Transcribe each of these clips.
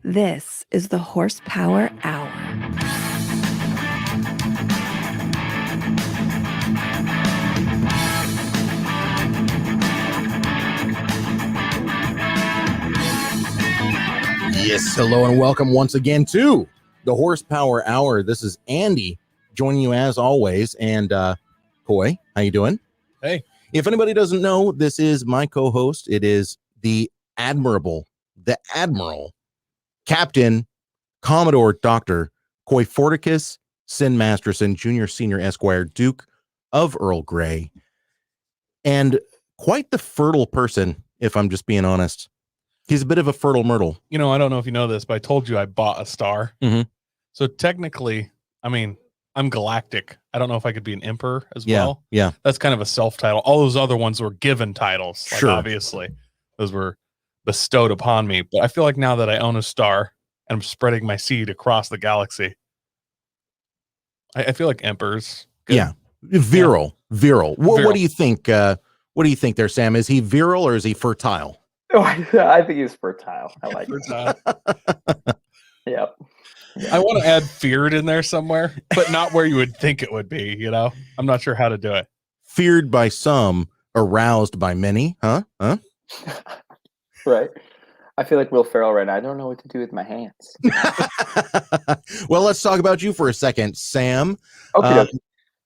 This is the Horsepower Hour. Yes, hello and welcome once again to the Horsepower Hour. This is Andy joining you as always, and Coy, how you doing? Hey. If anybody doesn't know, this is my co-host. It is the Admiral, Captain, Commodore Dr. Coy Forticus, Sin Masterson, Junior Senior Esquire, Duke of Earl Grey, and quite the fertile person, if I'm just being honest. He's a bit of a fertile myrtle. You know, I don't know if you know this, but I told you I bought a star. Mm-hmm. So technically, I mean, I'm galactic. I don't know if I could be an emperor as well. Yeah. That's kind of a self-title. All those other ones were given titles. Like, Sure. obviously, those were bestowed upon me. But I feel like now that I own a star and I'm spreading my seed across the galaxy, I feel like emperors. Good. Yeah. Virile. What do you think? What do you think there, Sam? Is he virile or is he fertile? Oh, I think he's fertile. I like Fertile. Yep. I want to add feared in there somewhere, but not where you would think it would be, you know? I'm not sure how to do it. Feared by some, aroused by many, huh? Right. I feel like Will Ferrell right now. I don't know what to do with my hands. Well, let's talk about you for a second, Sam. Okay.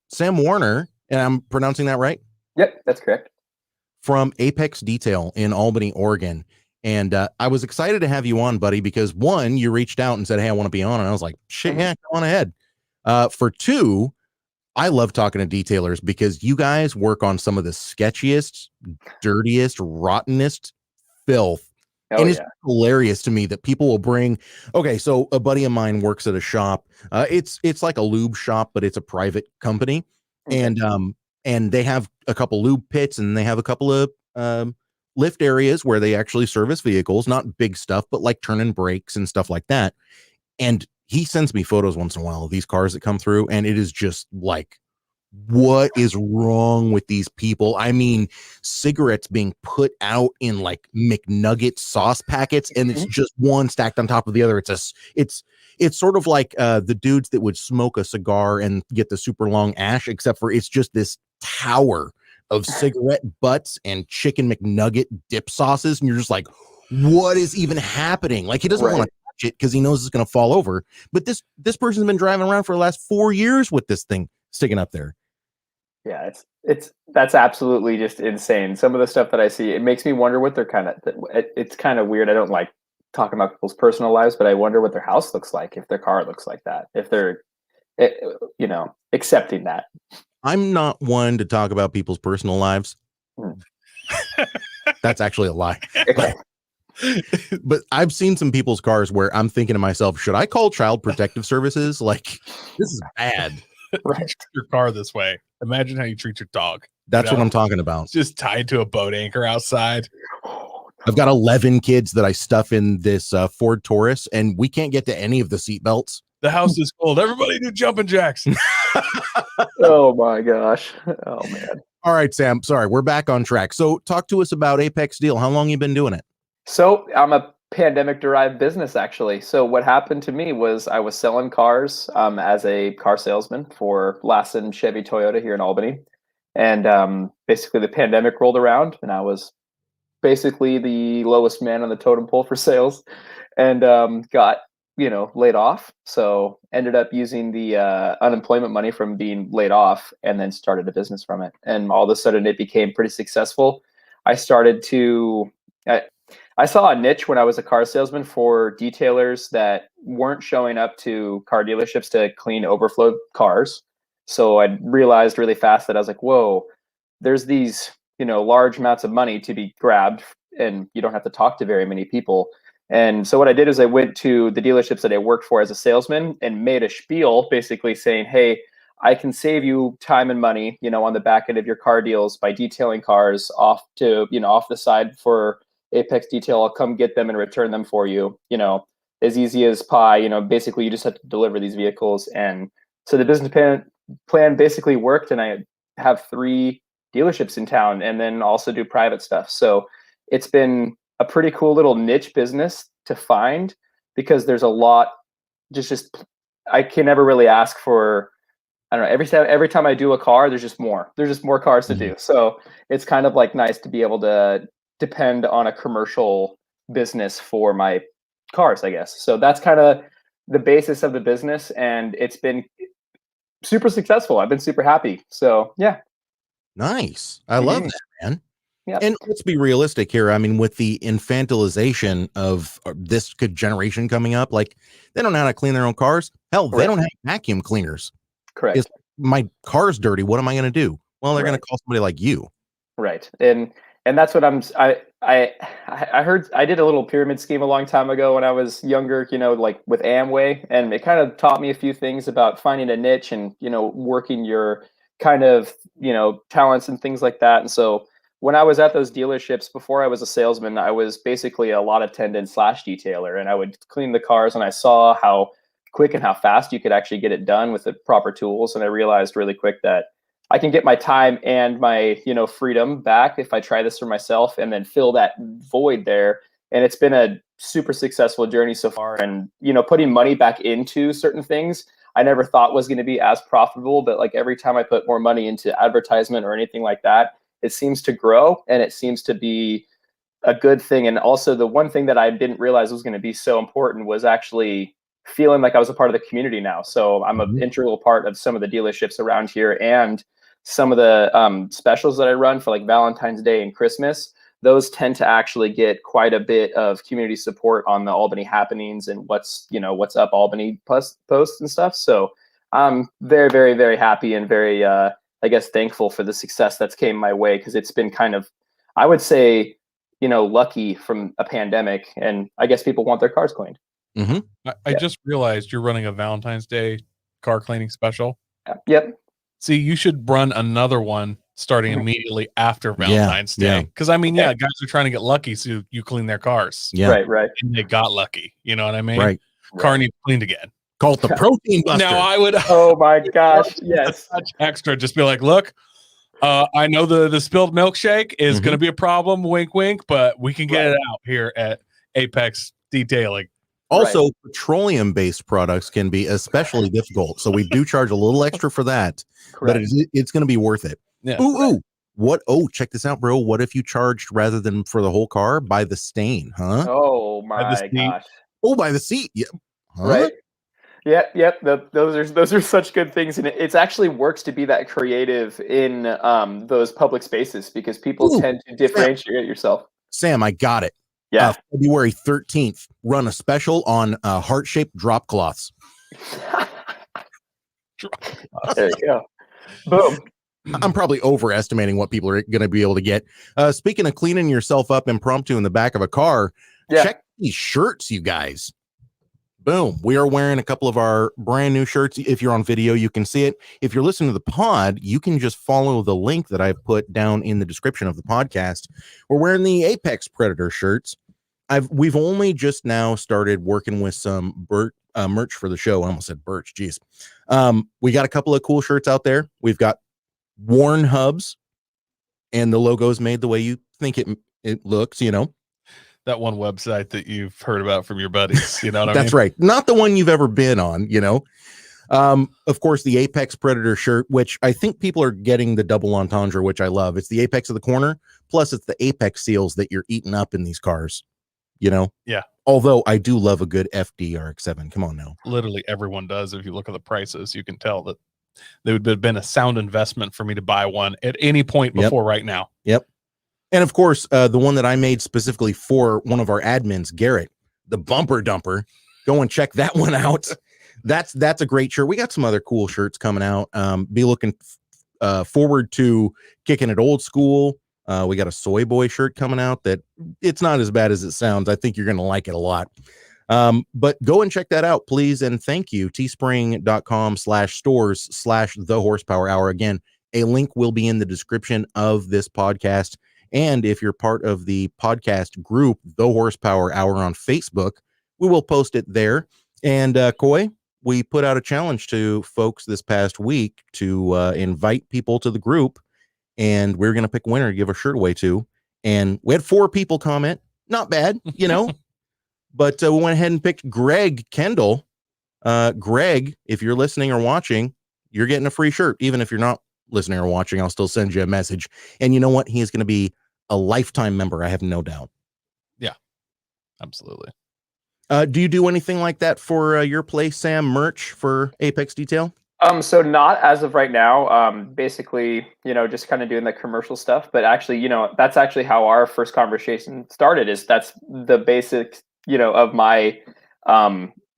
Sam Warner, and I'm pronouncing that right? Yep, that's correct. From Apex Detail in Albany, Oregon. And I was excited to have you on, buddy, because one, you reached out and said, hey, I want to be on. And I was like, shit, yeah, go on ahead. For two, I love talking to detailers because you guys work on some of the sketchiest, dirtiest, rottenest filth. And it's hilarious to me that people will bring, okay, so a buddy of mine works at a shop. It's like a lube shop, but it's a private company. Okay. And they have a couple lube pits and they have a couple of lift areas where they actually service vehicles, not big stuff, but like turning brakes and stuff like that. And he sends me photos once in a while of these cars that come through, and it is just like, what is wrong with these people? I mean, cigarettes being put out in like McNugget sauce packets, and it's just one stacked on top of the other. It's sort of like the dudes that would smoke a cigar and get the super long ash, except for it's just this tower of cigarette butts and chicken McNugget dip sauces, and you're just like, what is even happening? Like, he doesn't want to touch it because he knows it's going to fall over. But this person's been driving around for the last 4 years with this thing sticking up there. Yeah, that's absolutely just insane. Some of the stuff that I see, it makes me wonder what they're it's kind of weird. I don't like talking about people's personal lives, but I wonder what their house looks like if their car looks like that, if they're, accepting that. I'm not one to talk about people's personal lives. That's actually a lie. But I've seen some people's cars where I'm thinking to myself, should I call Child Protective Services? Like, this is bad. Treat your car this way. Imagine how you treat your dog. That's what I'm talking about. It's just tied to a boat anchor outside. I've got 11 kids that I stuff in this Ford Taurus, and we can't get to any of the seat belts. The house is cold. Everybody do jumping jacks. Oh my gosh. Oh man. All right, Sam. Sorry, we're back on track. So talk to us about Apex Deal. How long you been doing it? So I'm a pandemic-derived business, actually. So what happened to me was I was selling cars as a car salesman for Lassen Chevy Toyota here in Albany. And basically the pandemic rolled around and I was basically the lowest man on the totem pole for sales and got, laid off. So ended up using the unemployment money from being laid off and then started a business from it. And all of a sudden it became pretty successful. I started to... I saw a niche when I was a car salesman for detailers that weren't showing up to car dealerships to clean overflow cars. So I realized really fast that I was like, whoa, there's these, large amounts of money to be grabbed and you don't have to talk to very many people. And so what I did is I went to the dealerships that I worked for as a salesman and made a spiel basically saying, hey, I can save you time and money, on the back end of your car deals by detailing cars off the side for Apex Detail. I'll come get them and return them for you, as easy as pie. Basically you just have to deliver these vehicles. And so the business plan basically worked, and I have 3 dealerships in town and then also do private stuff. So it's been a pretty cool little niche business to find because there's a lot. Just I can never really ask for. I don't know. Every time I do a car, there's just more. There's just more cars to do. So it's kind of like nice to be able to depend on a commercial business for my cars, I guess. So that's kind of the basis of the business, and it's been super successful. I've been super happy. So yeah. Nice. I love that, man. Yeah. And let's be realistic here. I mean, with the infantilization of this generation coming up, like they don't know how to clean their own cars. Hell, they don't have vacuum cleaners. Correct. If my car's dirty, what am I going to do? Well, they're going to call somebody like you. Right. And that's what I heard. I did a little pyramid scheme a long time ago when I was younger, like with Amway, and it kind of taught me a few things about finding a niche and, working your kind of, talents and things like that. And so when I was at those dealerships before I was a salesman, I was basically a lot attendant / detailer, and I would clean the cars, and I saw how quick and how fast you could actually get it done with the proper tools. And I realized really quick that I can get my time and my, freedom back if I try this for myself and then fill that void there. And it's been a super successful journey so far. And, putting money back into certain things, I never thought was going to be as profitable, but like every time I put more money into advertisement or anything like that, it seems to grow and it seems to be a good thing. And also the one thing that I didn't realize was going to be so important was actually feeling like I was a part of the community now. So I'm an integral part of some of the dealerships around here, and some of the specials that I run for like Valentine's Day and Christmas, those tend to actually get quite a bit of community support on the Albany happenings and what's up Albany posts and stuff. So I'm very, very, very happy and very, I guess, thankful for the success that's came my way, because it's been kind of, I would say, lucky from a pandemic, and I guess people want their cars cleaned. I just realized you're running a Valentine's Day car cleaning special. Yep. See, you should run another one starting immediately after Valentine's Day. Because I mean, guys are trying to get lucky, so you clean their cars. Right. And they got lucky. You know what I mean? Right. Car needs cleaned again. Call it the protein buster. Now I would. Oh my gosh! Yes. Extra. Just be like, look, I know the spilled milkshake is going to be a problem. Wink, wink. But we can get it out here at Apex Detailing. Also, petroleum-based products can be especially difficult, so we do charge a little extra for that. But it's going to be worth it. Yeah. Ooh. What? Oh, check this out, bro. What if you charged rather than for the whole car, by the stain, huh? Oh my gosh. Oh, by the seat. Yeah. Huh? Right. Yep. Those are such good things, and it actually works to be that creative in those public spaces, because people tend to differentiate yourself. Sam, I got it. Yeah. February 13th, run a special on heart-shaped drop cloths. There you go. Boom. I'm probably overestimating what people are going to be able to get. Speaking of cleaning yourself up impromptu in the back of a car, check these shirts, you guys. Boom. We are wearing a couple of our brand new shirts. If you're on video, you can see it. If you're listening to the pod, you can just follow the link that I've put down in the description of the podcast. We're wearing the Apex Predator shirts. We've only just now started working with some merch for the show. I almost said birch. Geez. We got a couple of cool shirts out there. We've got worn hubs, and the logo's made the way you think it looks, That one website that you've heard about from your buddies, you know what I mean? That's right. Not the one you've ever been on, Of course, the Apex Predator shirt, which I think people are getting the double entendre, which I love. It's the apex of the corner, plus it's the apex seals that you're eating up in these cars, Yeah. Although I do love a good FD RX-7. Come on now. Literally everyone does. If you look at the prices, you can tell that they would have been a sound investment for me to buy one at any point before right now. Yep. And of course, the one that I made specifically for one of our admins, Garrett, the bumper dumper. Go and check that one out. That's a great shirt. We got some other cool shirts coming out. Be looking forward to kicking it old school. We got a Soy Boy shirt coming out that it's not as bad as it sounds. I think you're going to like it a lot. But go and check that out, please. And thank you. teespring.com/stores/the horsepower hour. Again, a link will be in the description of this podcast. And if you're part of the podcast group, the Horsepower Hour on Facebook, we will post it there. And Coy, we put out a challenge to folks this past week to invite people to the group, and we're going to pick a winner to give a shirt away to. And we had 4 people comment. Not bad, But we went ahead and picked Greg Kendall. Greg, if you're listening or watching, you're getting a free shirt. Even if you're not listening or watching, I'll still send you a message. And you know what? He is going to be a lifetime member. I have no doubt. Yeah, absolutely. Do you do anything like that for your place, Sam? Merch for Apex Detail? So not as of right now. Basically, just kind of doing the commercial stuff. But actually, that's actually how our first conversation started. That's the basics, of my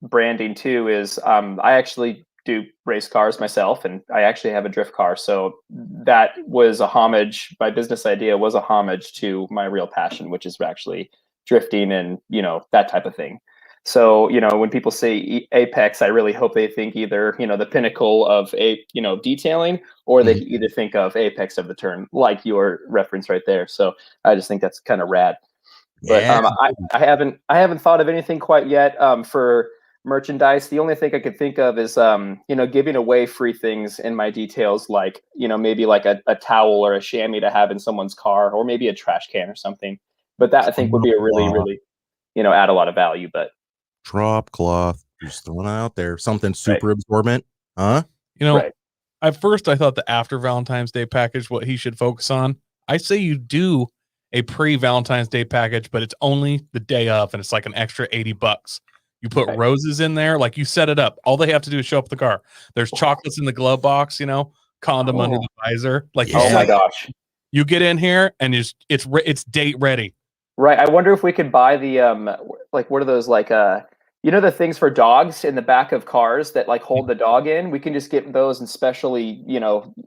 branding too. Is I actually do race cars myself, and I actually have a drift car. So that was a homage. My business idea was a homage to my real passion, which is actually drifting and that type of thing. So, when people say Apex, I really hope they think either, the pinnacle of detailing, or they either think of apex of the turn, like your reference right there. So I just think that's kind of rad. But Yeah. I haven't thought of anything quite yet for merchandise. The only thing I could think of is, giving away free things in my details, like, maybe like a towel or a chamois to have in someone's car, or maybe a trash can or something. But that I think would be a really, really, add a lot of value. But drop cloth, just throwing it out there, something super absorbent, huh? At first I thought the after Valentine's Day package, what he should focus on. I say you do a pre-Valentine's Day package, but it's only the day of, and it's like an extra $80. You put roses in there, like you set it up. All they have to do is show up at the car. There's chocolates in the glove box, condom under the visor. Like, oh my gosh, you get in here and it's date ready. Right. I wonder if we could buy the like, what are those, like the things for dogs in the back of cars that like hold the dog in? We can just get those and specially,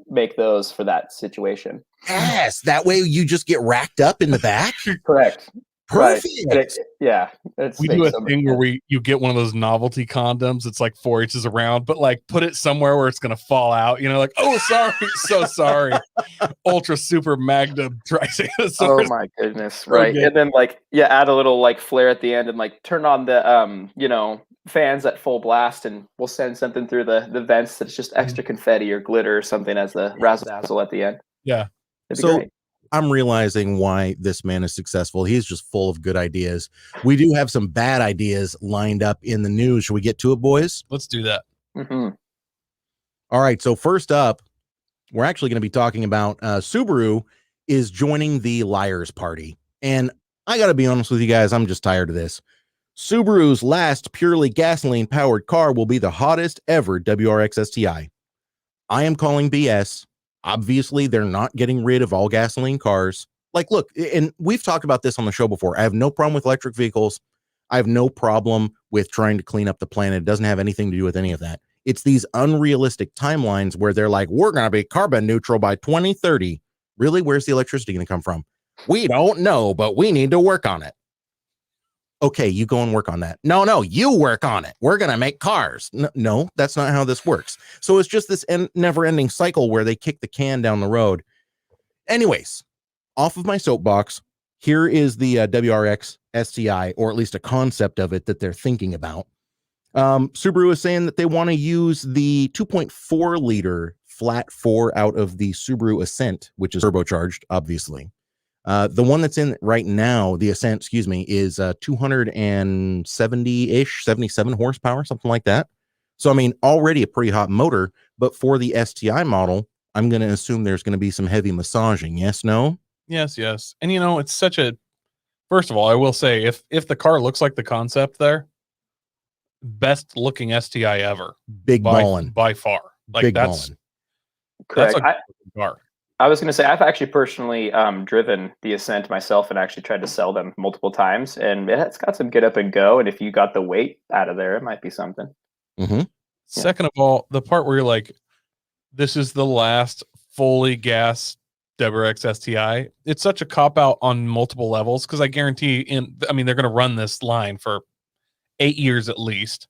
make those for that situation. Yes, that way you just get racked up in the back. Correct. Perfect. Right. We do a thing where you get one of those novelty condoms. It's like 4 inches around, but like put it somewhere where it's going to fall out. Like, oh, sorry, so sorry. Ultra super magnum triceratops. Oh my goodness. Right. And then add a little like flare at the end and like turn on the fans at full blast, and we'll send something through the vents that's just extra confetti or glitter or something as the razzle at the end. Yeah. It'd be great. I'm realizing why this man is successful. He's just full of good ideas. We do have some bad ideas lined up in the news. Should we get to it, boys? Let's do that. Mm-hmm. All right. So first up, we're actually going to be talking about Subaru is joining the liars party. And I got to be honest with you guys, I'm just tired of this. Subaru's last purely gasoline powered car will be the hottest ever WRX STI. I am calling BS. Obviously, they're not getting rid of all gasoline cars. Like, look, and we've talked about this on the show before. I have no problem with electric vehicles. I have no problem with trying to clean up the planet. It doesn't have anything to do with any of that. It's these unrealistic timelines where they're like, we're going to be carbon neutral by 2030. Really? Where's the electricity going to come from? We don't know, but we need to work on it. Okay, you go and work on that. No, you work on it. We're going to make cars. No, that's not how this works. So it's just this never-ending cycle where they kick the can down the road. Anyways, off of my soapbox, here is the WRX STI, or at least a concept of it that they're thinking about. Subaru is saying that they want to use the 2.4 liter flat 4 out of the Subaru Ascent, which is turbocharged, obviously. The one that's in right now, the Ascent, is 270-ish, 77 horsepower, something like that. So, I mean, already a pretty hot motor, but for the STI model, I'm going to assume there's going to be some heavy massaging. Yes, no? Yes. And, it's such a, first of all, I will say, if the car looks like the concept there, best looking STI ever. Big ballin'. By far. Like, big that's ballin'. Correct. That's a car. I was going to say, I've actually personally driven the Ascent myself and actually tried to sell them multiple times, and it's got some get up and go. And if you got the weight out of there, it might be something. Mm-hmm. Second of all, the part where you're like, this is the last fully gas WRX STI. It's such a cop out on multiple levels, because I guarantee they're going to run this line for 8 years at least.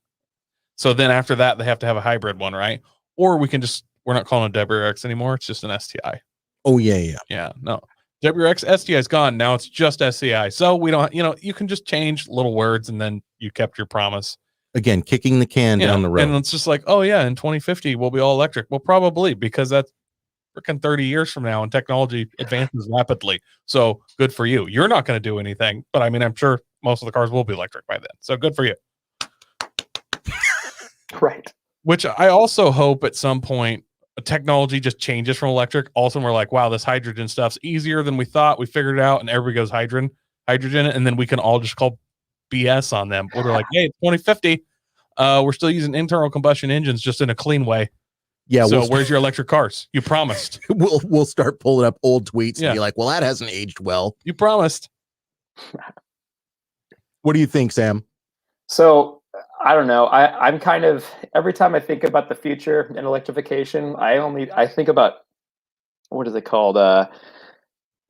So then after that, they have to have a hybrid one, right? Or we're not calling it WRX anymore. It's just an STI. Oh, yeah. Yeah, no. WRX STI is gone. Now it's just STI. So we don't, you can just change little words and then you kept your promise. Again, kicking the can down the road. And it's just like, oh yeah, in 2050, we'll be all electric. Well, probably, because that's freaking 30 years from now and technology advances rapidly. So good for you. You're not going to do anything, but I mean, I'm sure most of the cars will be electric by then. So good for you. Right. Which I also hope at some point technology just changes from electric. Also, we're like, wow, this hydrogen stuff's easier than we thought. We figured it out, and everybody goes hydrogen, and then we can all just call BS on them. We're like, hey, 2050, we're still using internal combustion engines just in a clean way. Yeah. So where's your electric cars? You promised. We'll start pulling up old tweets Yeah. and be like, well, that hasn't aged well. You promised. What do you think, Sam? So I don't know. I'm kind of, every time I think about the future and electrification, I think about, what is it called?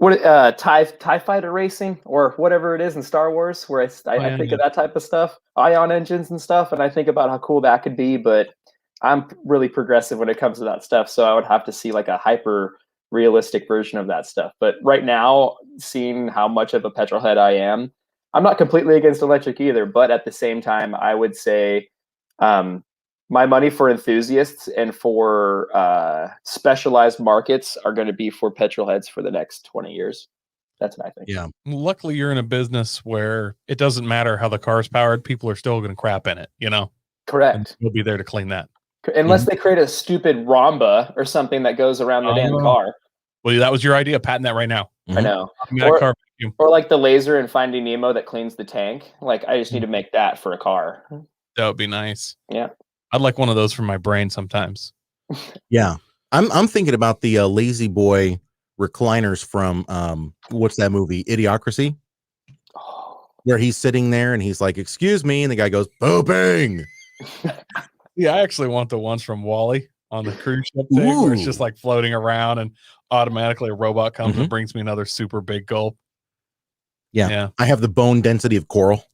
TIE fighter racing or whatever it is in Star Wars, where I think of that type of stuff, ion engines and stuff, and I think about how cool that could be. But I'm really progressive when it comes to that stuff, so I would have to see like a hyper realistic version of that stuff. But right now, seeing how much of a petrol head I am, I'm not completely against electric either, but at the same time, I would say my money for enthusiasts and for specialized markets are going to be for petrol heads for the next 20 years. That's what I think. Yeah. Luckily, you're in a business where it doesn't matter how the car's powered. People are still going to crap in it, you know? Correct. And you'll be there to clean that. Unless they create a stupid Rhomba or something that goes around the damn car. Well, that was your idea. Patent that right now. I know. Car or like the laser in Finding Nemo that cleans the tank. Like, I just need to make that for a car. That would be nice. Yeah. I'd like one of those for my brain sometimes. Yeah. I'm thinking about the Lazy Boy recliners from what's that movie? Idiocracy? Where he's sitting there and he's like, excuse me, and the guy goes, pooping. Yeah, I actually want the ones from Wall-E on the cruise ship thing, where it's just like floating around and automatically a robot comes and brings me another super big gulp. Yeah. I have the bone density of coral.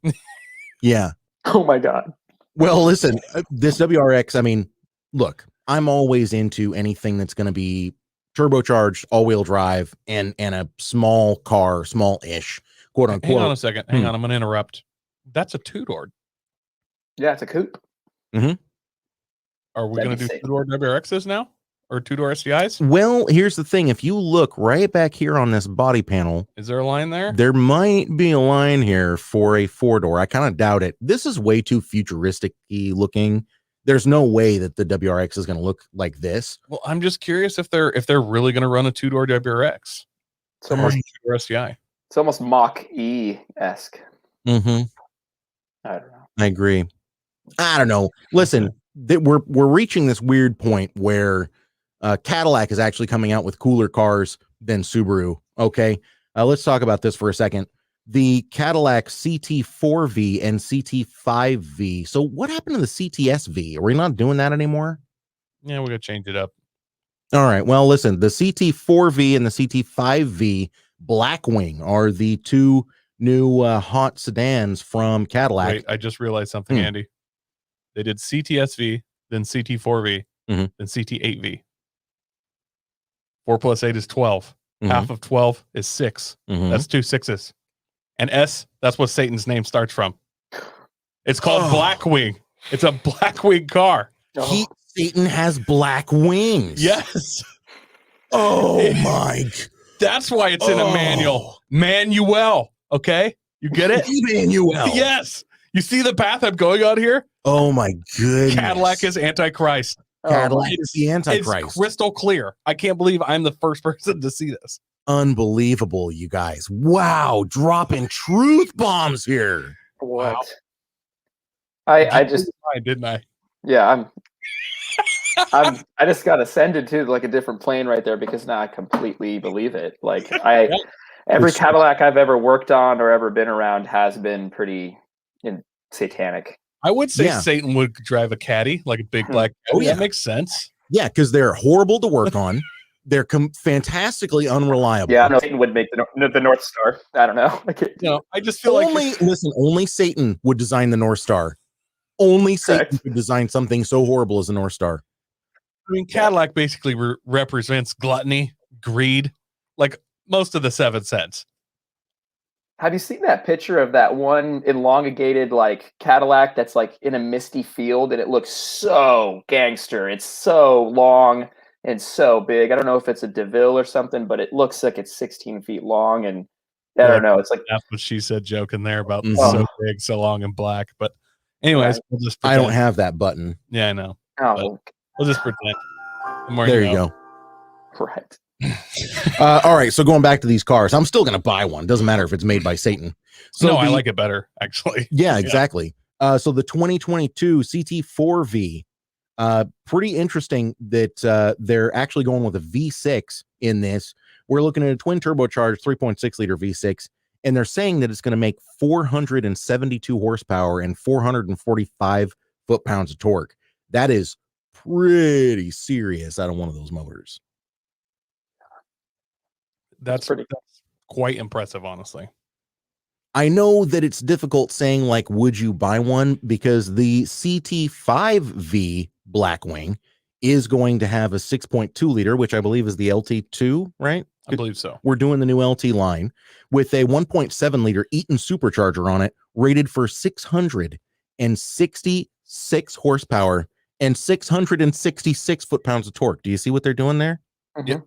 Yeah. Oh my God. Well, listen, this WRX, I mean, look, I'm always into anything that's going to be turbocharged, all-wheel drive, and a small car, small-ish, quote unquote. Hang on a second. Hang on. I'm going to interrupt. That's a two-door. Yeah, it's a coupe. Are we going to do two-door WRXs now? Or two-door STIs? Well, here's the thing. If you look right back here on this body panel, is there a line there? There might be a line here for a four-door. I kind of doubt it. This is way too futuristic-y looking. There's no way that the WRX is going to look like this. Well, I'm just curious if they're really going to run a two-door WRX. It's almost two-door STI. It's almost Mach-E-esque. I don't know. I agree. I don't know. Listen, we're reaching this weird point where Cadillac is actually coming out with cooler cars than Subaru. Okay. Let's talk about this for a second. The Cadillac CT4V and CT5V. So what happened to the CTSV? Are we not doing that anymore? Yeah, we're going to change it up. All right. Well, listen, the CT4V and the CT5V Blackwing are the two new hot sedans from Cadillac. Wait, I just realized something, Andy. They did CTSV, then CT4V, then CT8V. 4 plus 8 is 12. Half of 12 is 6. That's 2 6s. And S, that's what Satan's name starts from. It's called Blackwing. It's a Blackwing car. Satan has black wings. Yes. Oh my. That's why it's in a manual. Manuel. Okay. You get it? Manuel. Yes. You see the path I'm going on here? Oh my goodness. Cadillac is Antichrist. Cadillac is the Antichrist. It's crystal clear. I can't believe I'm the first person to see this. Unbelievable, you guys. Wow. Dropping truth bombs here. What? Wow. I just didn't I? Yeah, I just got ascended to like a different plane right there, because now I completely believe it. Like every Cadillac I've ever worked on or ever been around has been pretty satanic. I would say Satan would drive a caddy, like a big black caddy. Oh, yeah. That makes sense. Yeah, because they're horrible to work on. They're fantastically unreliable. Yeah, I know Satan would make the North Star. I don't know. I just feel only Satan would design the North Star. Only Satan could design something so horrible as a North Star. I mean, Cadillac basically represents gluttony, greed, like most of the 7 cents. Have you seen that picture of that one elongated like Cadillac that's like in a misty field, and it looks so gangster? It's so long and so big. I don't know if it's a DeVille or something, but it looks like it's 16 feet long, and I don't know. It's like, that's what she said joke in there about Mhm. so big, so long, and black. But anyways, Right. we'll just I pretend. don't have that button. Yeah, I know. oh, We'll just pretend. The more There you you know. go. right. All right, so going back to these cars, I'm still gonna buy one. Doesn't matter if it's made by Satan. So No, I like it better, actually. Yeah, exactly. So the 2022 CT4V, pretty interesting that they're actually going with a V6 in this. We're looking at a twin turbocharged 3.6 liter V6, and they're saying that it's going to make 472 horsepower and 445 foot-pounds of torque. That is pretty serious out of one of those motors. That's quite impressive, honestly. I know that it's difficult saying, like, would you buy one? Because the CT5V Blackwing is going to have a 6.2 liter, which I believe is the LT2, right? I believe so. We're doing the new LT line with a 1.7 liter Eaton supercharger on it, rated for 666 horsepower and 666 foot-pounds of torque. Do you see what they're doing there? Mhm. Yeah.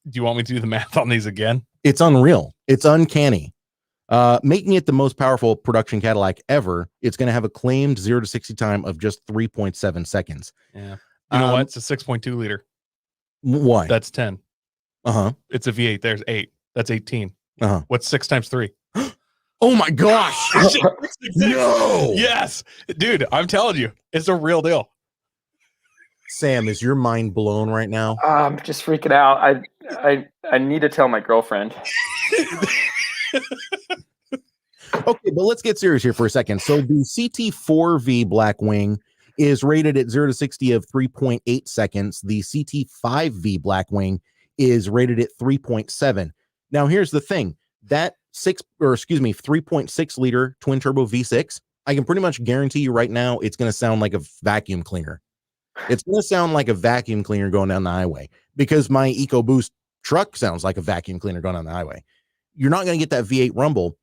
Do you want me to do the math on these again? It's unreal. It's uncanny. Making it the most powerful production Cadillac ever. It's going to have a claimed 0 to 60 time of just 3.7 seconds. Yeah. You know what? It's a 6.2 liter. Why? That's 10. Uh-huh. It's a V8. There's 8. That's 18. Uh-huh. What's 6 times 3? Oh my gosh. No. Yes. Dude, I'm telling you, it's a real deal. Sam, is your mind blown right now? I'm just freaking out. I need to tell my girlfriend. Okay, but let's get serious here for a second. So the CT4V Blackwing is rated at 0 to 60 of 3.8 seconds. The CT5V Blackwing is rated at 3.7. Now, here's the thing. That 3.6 liter twin turbo V6, I can pretty much guarantee you right now it's going to sound like a vacuum cleaner. It's going to sound like a vacuum cleaner going down the highway, because my EcoBoost truck sounds like a vacuum cleaner going down the highway. You're not going to get that V8 rumble,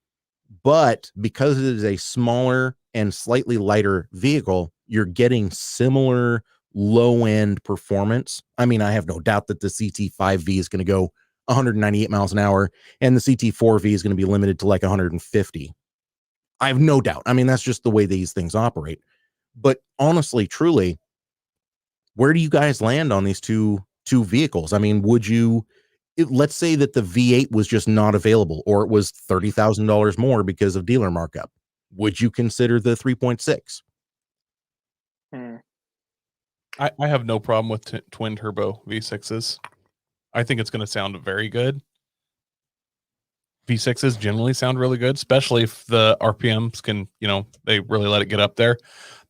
but because it is a smaller and slightly lighter vehicle, you're getting similar low-end performance. I mean, I have no doubt that the CT5V is going to go 198 miles an hour, and the CT4V is going to be limited to like 150. I have no doubt. I mean, that's just the way these things operate. But honestly, truly, where do you guys land on these two vehicles? I mean, would you, let's say that the V8 was just not available, or it was $30,000 more because of dealer markup. Would you consider the 3.6? I have no problem with twin turbo V6s. I think it's going to sound very good. V6s generally sound really good, especially if the RPMs can, they really let it get up there.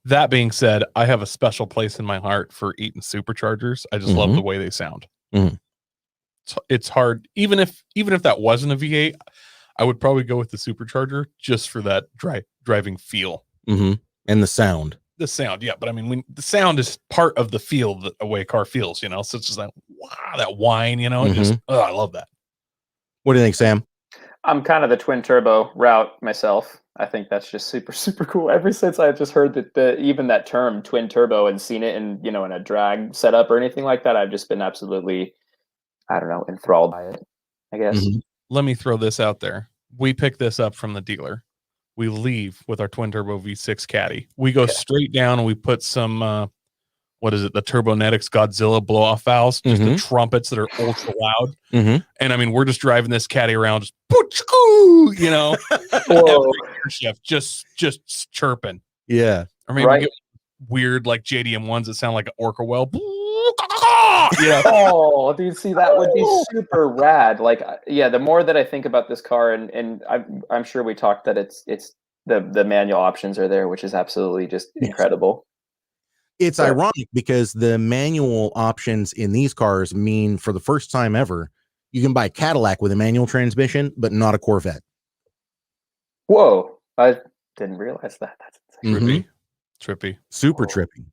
That being said, I have a special place in my heart for Eaton superchargers. I just love the way they sound. It's hard, even if that wasn't a V8, I would probably go with the supercharger just for that driving feel. And the sound. The sound, yeah, but I mean, when the sound is part of the feel, the way a car feels, so it's just like, wow, that whine, just, I love that. What do you think, Sam? I'm kind of the twin turbo route myself. I think that's just super, super cool. Ever since I just heard that even that term twin turbo and seen it in, in a drag setup or anything like that, I've just been absolutely, I don't know, enthralled by it, I guess. Let me throw this out there. We pick this up from the dealer. We leave with our twin turbo V6 Caddy. We go straight down and we put some, what is it? The Turbonetics Godzilla blow off valves, just the trumpets that are ultra loud. And I mean, we're just driving this Caddy around, just, every shift, just chirping. Yeah. Or maybe we get weird, like JDM ones that sound like an orca well. Oh, dude, see, that would be super rad. Like, yeah, the more that I think about this car, and I'm sure we talked that it's the manual options are there, which is absolutely just incredible. It's ironic because the manual options in these cars mean, for the first time ever, you can buy a Cadillac with a manual transmission, but not a Corvette. Whoa, I didn't realize that. That's Trippy. Super trippy.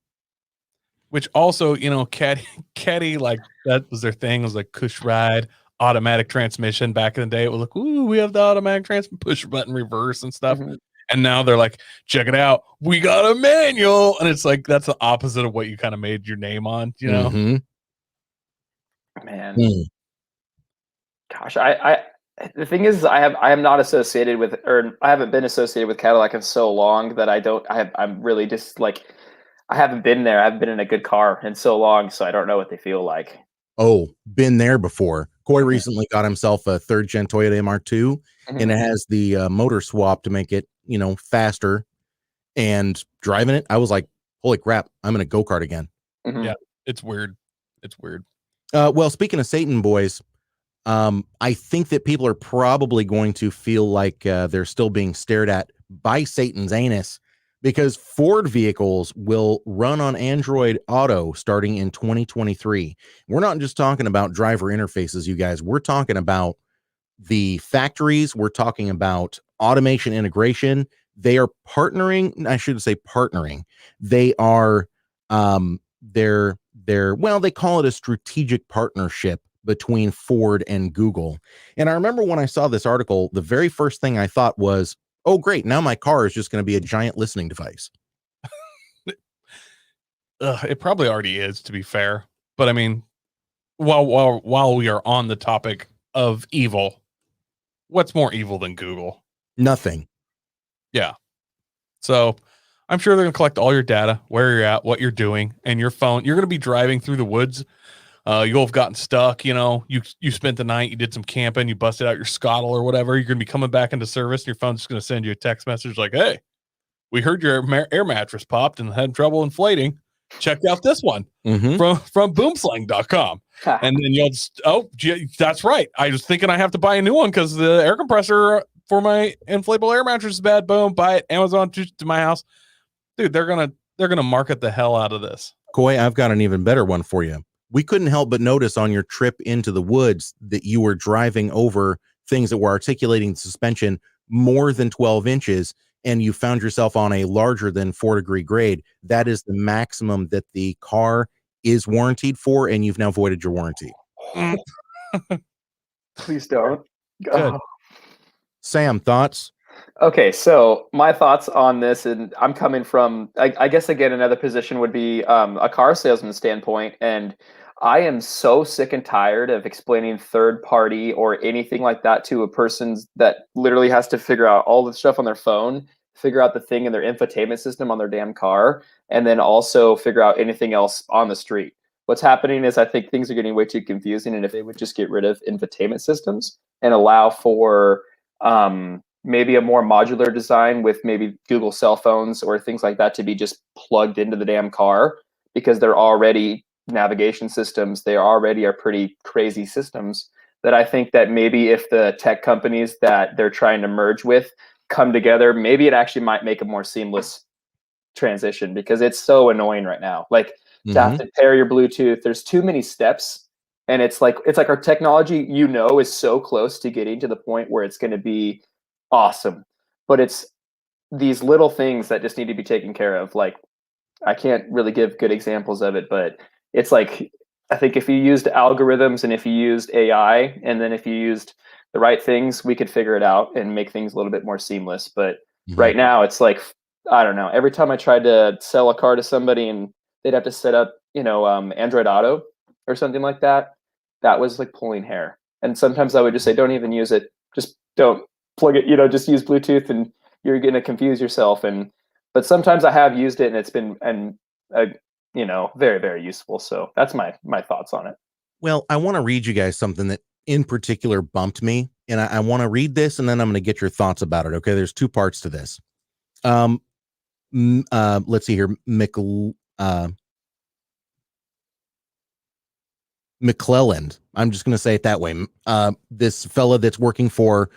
Which also, Caddy, like, that was their thing. It was like push ride, automatic transmission. Back in the day, it was like, ooh, we have the automatic transmission, push button reverse and stuff. And now they're like, check it out, we got a manual. And it's like, that's the opposite of what you kind of made your name on, Man. Gosh, I The thing is, I am not associated with, or I haven't been associated with Cadillac in so long that I'm really just like, I haven't been there. I haven't been in a good car in so long, so I don't know what they feel like. Oh, been there before. Coy Mhm. recently got himself a third gen Toyota MR2, and it has the motor swap to make it, faster. And driving it, I was like, holy crap, I'm in a go-kart again. Mhm. Yeah. It's weird. It's weird. Well, speaking of Satan, boys, I think that people are probably going to feel like they're still being stared at by Satan's anus, because Ford vehicles will run on Android Auto starting in 2023. We're not just talking about driver interfaces, you guys. We're talking about the factories. We're talking about automation integration. They are partnering. I shouldn't say partnering. They are, well, they call it a strategic partnership between Ford and Google. And I remember when I saw this article, the very first thing I thought was, oh, great. Now my car is just going to be a giant listening device. It probably already is, to be fair. But I mean, while we are on the topic of evil, what's more evil than Google? Nothing. Yeah. So I'm sure they're going to collect all your data, where you're at, what you're doing, and your phone. You're going to be driving through the woods. You'll have gotten stuck. You spent the night, you did some camping, you busted out your Scottle or whatever. You're going to be coming back into service. And your phone's just going to send you a text message like, hey, we heard your air mattress popped and had trouble inflating. Check out this one from boomslang.com. And then you'll just, that's right. I was thinking I have to buy a new one because the air compressor for my inflatable air mattress is bad. Boom, buy it. Amazon to my house. Dude, they're gonna market the hell out of this. Coy, I've got an even better one for you. We couldn't help but notice on your trip into the woods that you were driving over things that were articulating the suspension more than 12 inches, and you found yourself on a larger than 4-degree grade. That is the maximum that the car is warranted for, and you've now voided your warranty. Please don't. Good. Sam, thoughts? Okay, so my thoughts on this, and I'm coming from, I guess, again, another position would be a car salesman standpoint. And I am so sick and tired of explaining third party or anything like that to a person that literally has to figure out all the stuff on their phone, figure out the thing in their infotainment system on their damn car, and then also figure out anything else on the street. What's happening is I think things are getting way too confusing. And if they would just get rid of infotainment systems and allow for maybe a more modular design with maybe Google cell phones or things like that to be just plugged into the damn car, because they're already navigation systems. They already are pretty crazy systems that I think that maybe if the tech companies that they're trying to merge with come together, maybe it actually might make a more seamless transition, because it's so annoying right now. Like to have to pair your Bluetooth, there's too many steps. And it's like our technology, is so close to getting to the point where it's going to be awesome, but it's these little things that just need to be taken care of. Like, I can't really give good examples of it, but it's like, I think if you used algorithms and if you used AI, and then if you used the right things, we could figure it out and make things a little bit more seamless. But right now it's like, I don't know, every time I tried to sell a car to somebody and they'd have to set up, Android Auto or something like that, that was like pulling hair. And sometimes I would just say, don't even use it. Just don't plug it, just use Bluetooth, and you're going to confuse yourself. But sometimes I have used it and it's been, very, very useful. So that's my thoughts on it. Well, I want to read you guys something that in particular bumped me, and I want to read this, and then I'm going to get your thoughts about it. Okay. There's two parts to this. Let's see here. McClelland. I'm just going to say it that way. This fella that's working for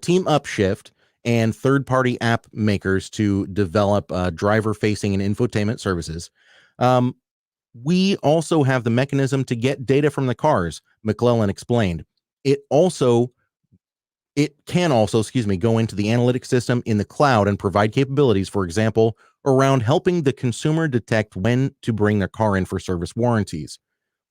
Team Upshift and third-party app makers to develop driver-facing and infotainment services. We also have the mechanism to get data from the cars, McClelland explained. It can also, go into the analytics system in the cloud and provide capabilities, for example, around helping the consumer detect when to bring their car in for service warranties.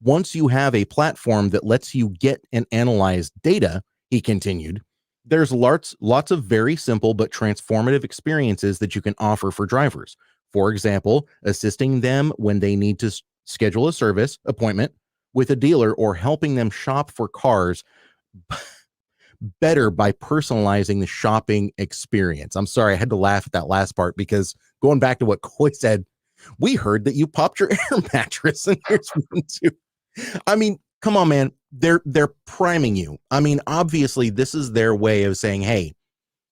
Once you have a platform that lets you get and analyze data, he continued, there's lots of very simple but transformative experiences that you can offer for drivers. For example, assisting them when they need to schedule a service appointment with a dealer, or helping them shop for cars better by personalizing the shopping experience. I'm sorry, I had to laugh at that last part because going back to what Coy said, we heard that you popped your air mattress, and here's one too. I mean, come on, man. They're priming you. I mean, obviously, this is their way of saying, hey,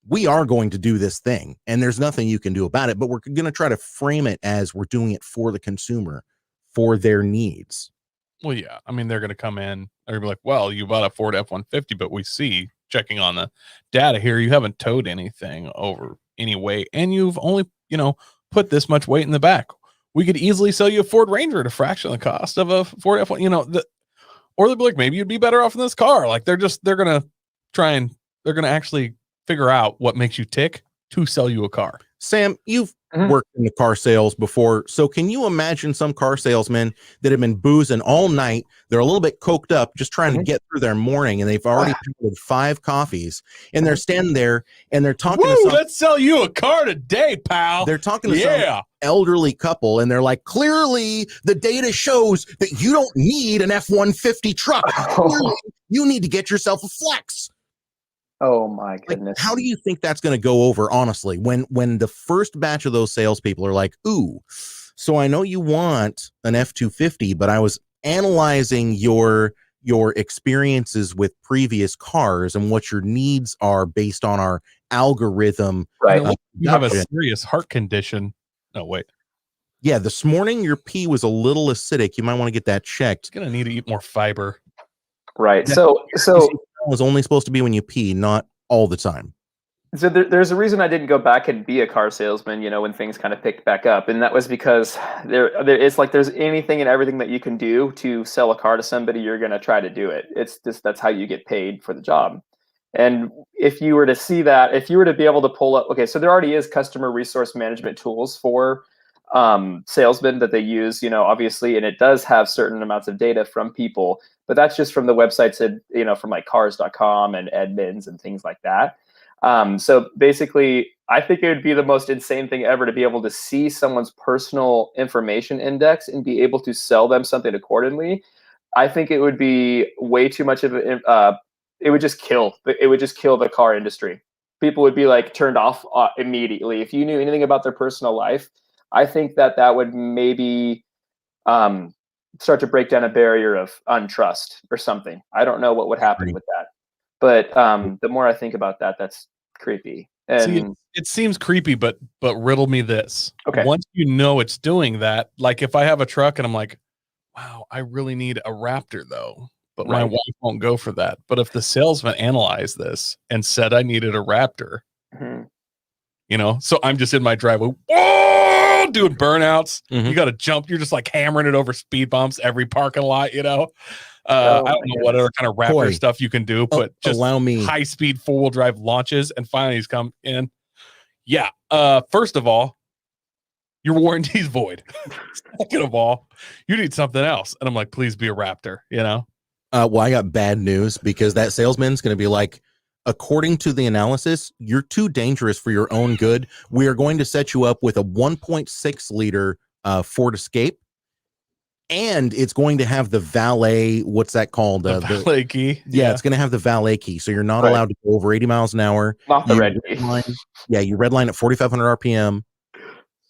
we are going to do this thing, and there's nothing you can do about it, but we're going to try to frame it as we're doing it for the consumer, for their needs. Well, yeah. I mean, they're going to come in. They're going to be like, well, you bought a Ford F-150, but we see, checking on the data here, you haven't towed anything over any weight, and you've only, put this much weight in the back. We could easily sell you a Ford Ranger at a fraction of the cost of a Ford F-150, or they'll be like, maybe you'd be better off in this car. Like, they're going to actually figure out what makes you tick to sell you a car. Sam, you've worked in the car sales before. So can you imagine some car salesmen that have been boozing all night? They're a little bit coked up, just trying to get through their morning, and they've already had 5 coffees, and they're standing there and they're talking to some, let's sell you a car today, pal. They're talking to some elderly couple, and they're like, clearly the data shows that you don't need an F-150 truck. Clearly, you need to get yourself a Flex. Oh my goodness. How do you think that's going to go over, honestly, when the first batch of those salespeople are like, ooh, so I know you want an F-250, but I was analyzing your experiences with previous cars and what your needs are based on our algorithm. Right. You have a serious heart condition. No, wait. Yeah, this morning your pee was a little acidic. You might want to get that checked. You're going to need to eat more fiber. Right. So was only supposed to be when you pee, not all the time. So there's a reason I didn't go back and be a car salesman, when things kind of picked back up, and that was because it's like there's anything and everything that you can do to sell a car to somebody, you're going to try to do it. It's just that's how you get paid for the job. And if you were to see that, if you were to be able to pull up, okay, so there already is customer resource management tools for salesmen that they use, obviously, and it does have certain amounts of data from people, but that's just from the websites that, from like cars.com and Edmunds and things like that. So basically, I think it would be the most insane thing ever to be able to see someone's personal information index and be able to sell them something accordingly. I think it would be way too much of it would just kill the car industry. People would be like turned off immediately. If you knew anything about their personal life, I think that would maybe start to break down a barrier of untrust or something. I don't know what would happen with that. But the more I think about that, that's creepy. And it seems creepy, but riddle me this. Okay. Once you know it's doing that, like if I have a truck and I'm like, wow, I really need a Raptor though, but my wife won't go for that. But if the salesman analyzed this and said I needed a Raptor, so I'm just in my driveway, doing burnouts. You got to jump. You're just like hammering it over speed bumps every parking lot. I don't know what other kind of Raptor stuff you can do, but just allow me high speed 4-wheel drive launches, and finally he's come in. Yeah. First of all, your warranty's void. Second of all, you need something else. And I'm like, please be a Raptor. Well, I got bad news because that salesman's going to be like, according to the analysis, you're too dangerous for your own good. We are going to set you up with a 1.6 liter Ford Escape, and it's going to have the valet. What's that called? The valet key. Yeah, it's going to have the valet key, so you're not allowed to go over 80 miles an hour. Not the red key. You red line at 4,500 RPM.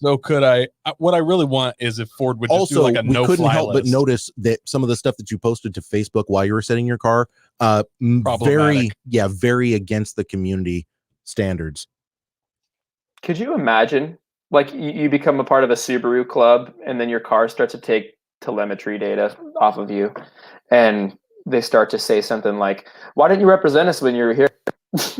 So could I? What I really want is if Ford would just do like a no-fly list. We couldn't help but notice that some of the stuff that you posted to Facebook while you were setting your car, very against the community standards. Could you imagine, like, you become a part of a Subaru club, and then your car starts to take telemetry data off of you, and they start to say something like, "Why didn't you represent us when you were here?"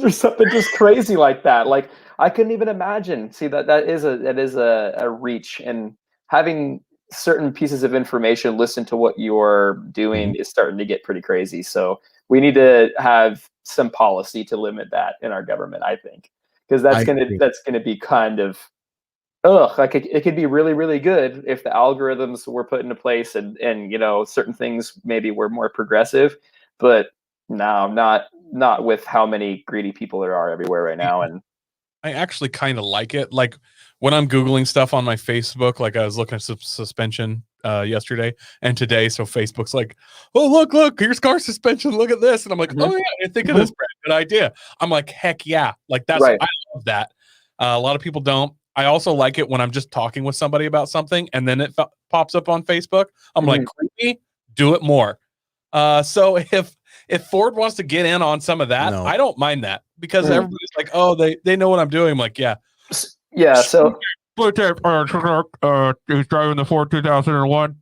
Or something just crazy like that. Like, I couldn't even imagine. See, that is a reach, and having certain pieces of information listen to what you're doing is starting to get pretty crazy. So we need to have some policy to limit that in our government, I think, because that's gonna be kind of like it could be really, really good if the algorithms were put into place and certain things maybe were more progressive, but no, not with how many greedy people there are everywhere right now. And I actually kind of like it. Like when I'm Googling stuff on my Facebook, like I was looking at suspension yesterday and today. So Facebook's like, oh, look, here's car suspension. Look at this. And I'm like, oh yeah, I didn't think of this, Brad. good idea. I'm like, heck yeah. Like I love that. A lot of people don't. I also like it when I'm just talking with somebody about something and then it pops up on Facebook. I'm like, creepy, do it more. So if Ford wants to get in on some of that, I don't mind that because everybody's like, oh, they know what I'm doing. I'm like, yeah. Yeah. So he's driving the Ford 2001.